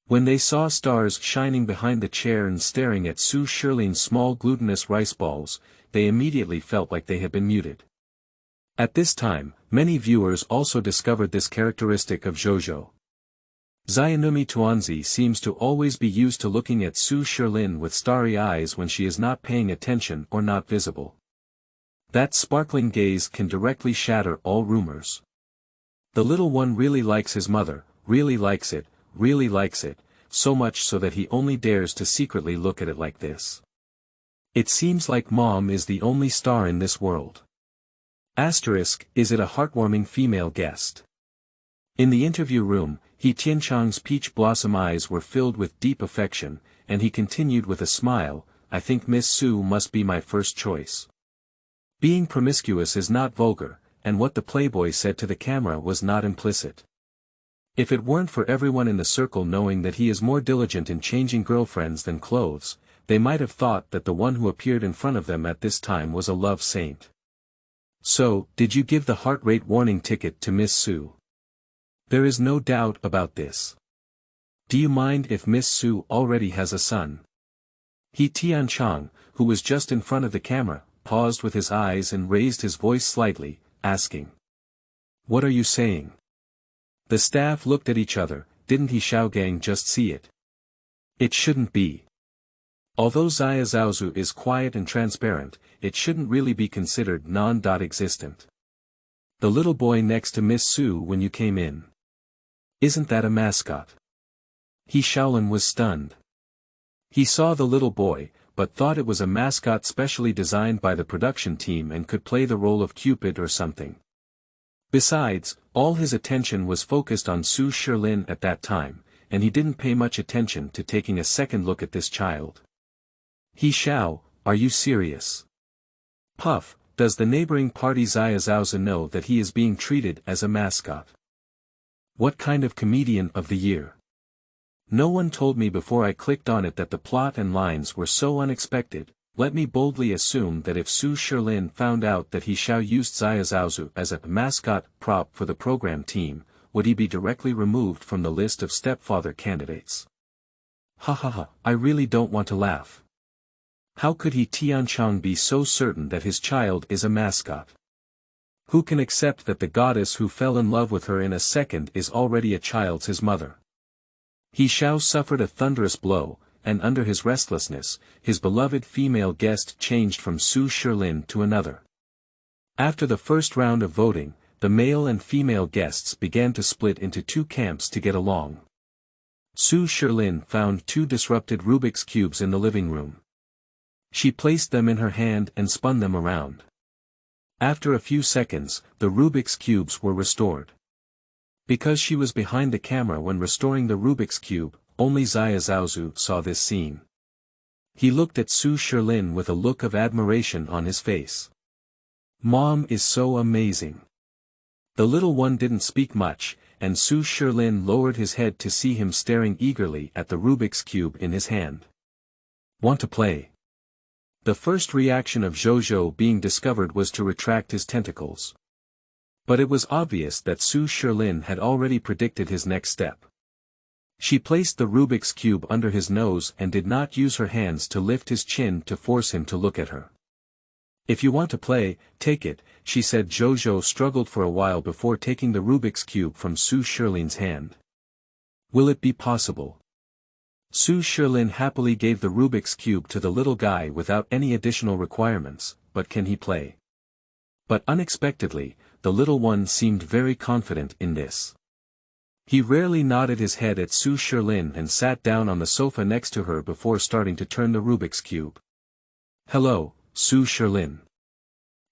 When they saw stars shining behind the chair and staring at Su Shilin's small glutinous rice balls, they immediately felt like they had been muted. At this time, many viewers also discovered this characteristic of Zhozhou. Xianumi Tuanzi seems to always be used to looking at Su Shilin with starry eyes when she is not paying attention or not visible. That sparkling gaze can directly shatter all rumors. The little one really likes his mother, really likes it, so much so that he only dares to secretly look at it like this. It seems like Mom is the only star in this world. Asterisk, is it a heartwarming female guest? In the interview room, He Tianchang's peach blossom eyes were filled with deep affection, and he continued with a smile, I think Miss Su must be my first choice. Being promiscuous is not vulgar, and what the playboy said to the camera was not implicit. If it weren't for everyone in the circle knowing that he is more diligent in changing girlfriends than clothes, they might have thought that the one who appeared in front of them at this time was a love saint. So, did you give the heart rate warning ticket to Miss Su? There is no doubt about this. Do you mind if Miss Su already has a son? He Tianchang, who was just in front of the camera, paused with his eyes and raised his voice slightly, asking. What are you saying? The staff looked at each other, didn't he Xiaogang just see it? It shouldn't be. Although Xia Zhaozu is quiet and transparent, it shouldn't really be considered non-existent. The little boy next to Miss Su when you came in. Isn't that a mascot? He Shaolin was stunned. He saw the little boy, but thought it was a mascot specially designed by the production team and could play the role of Cupid or something. Besides, all his attention was focused on Su Shilin at that time, and he didn't pay much attention to taking a second look at this child. He Xiao, are you serious? Puff, does the neighboring party Xia Zhaozu know that he is being treated as a mascot? What kind of comedian of the year? No one told me before I clicked on it that the plot and lines were so unexpected. Let me boldly assume that if Su Shilin found out that he Xiao used Xia Zhaozu as a mascot prop for the program team, would he be directly removed from the list of stepfather candidates? Ha ha ha, I really don't want to laugh. How could he Tianchang be so certain that his child is a mascot? Who can accept that the goddess who fell in love with her in a second is already a child's his mother? He Xiao suffered a thunderous blow, and under his restlessness, his beloved female guest changed from Su Shilin to another. After the first round of voting, the male and female guests began to split into 2 camps to get along. Su Shilin found 2 disrupted Rubik's cubes in the living room. She placed them in her hand and spun them around. After a few seconds, the Rubik's cubes were restored. Because she was behind the camera when restoring the Rubik's cube, only Xia Zhaozu saw this scene. He looked at Su Shilin with a look of admiration on his face. Mom is so amazing. The little one didn't speak much, and Su Shilin lowered his head to see him staring eagerly at the Rubik's Cube in his hand. Want to play? The first reaction of Zhozhou being discovered was to retract his tentacles. But it was obvious that Su Shilin had already predicted his next step. She placed the Rubik's Cube under his nose and did not use her hands to lift his chin to force him to look at her. If you want to play, take it, she said. Zhozhou struggled for a while before taking the Rubik's Cube from Su Shilin's hand. Will it be possible? Su Shilin happily gave the Rubik's Cube to the little guy without any additional requirements, but can he play? But unexpectedly, the little one seemed very confident in this. He rarely nodded his head at Su Shilin and sat down on the sofa next to her before starting to turn the Rubik's Cube. Hello, Su Shilin.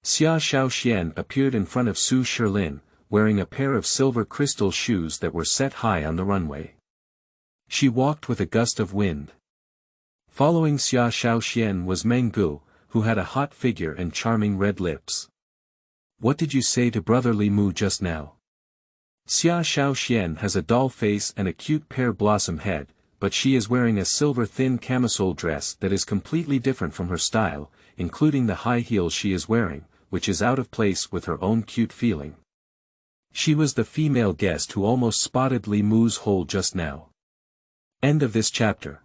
Xia Shaoxian appeared in front of Su Shilin, wearing a pair of silver crystal shoes that were set high on the runway. She walked with a gust of wind. Following Xia Shaoxian was Meng Gu, who had a hot figure and charming red lips. What did you say to brotherly Mu just now? Xia Shaoxian has a doll face and a cute pear blossom head, but she is wearing a silver thin camisole dress that is completely different from her style, including the high heels she is wearing, which is out of place with her own cute feeling. She was the female guest who almost spotted Li Mu's hole just now. End of this chapter.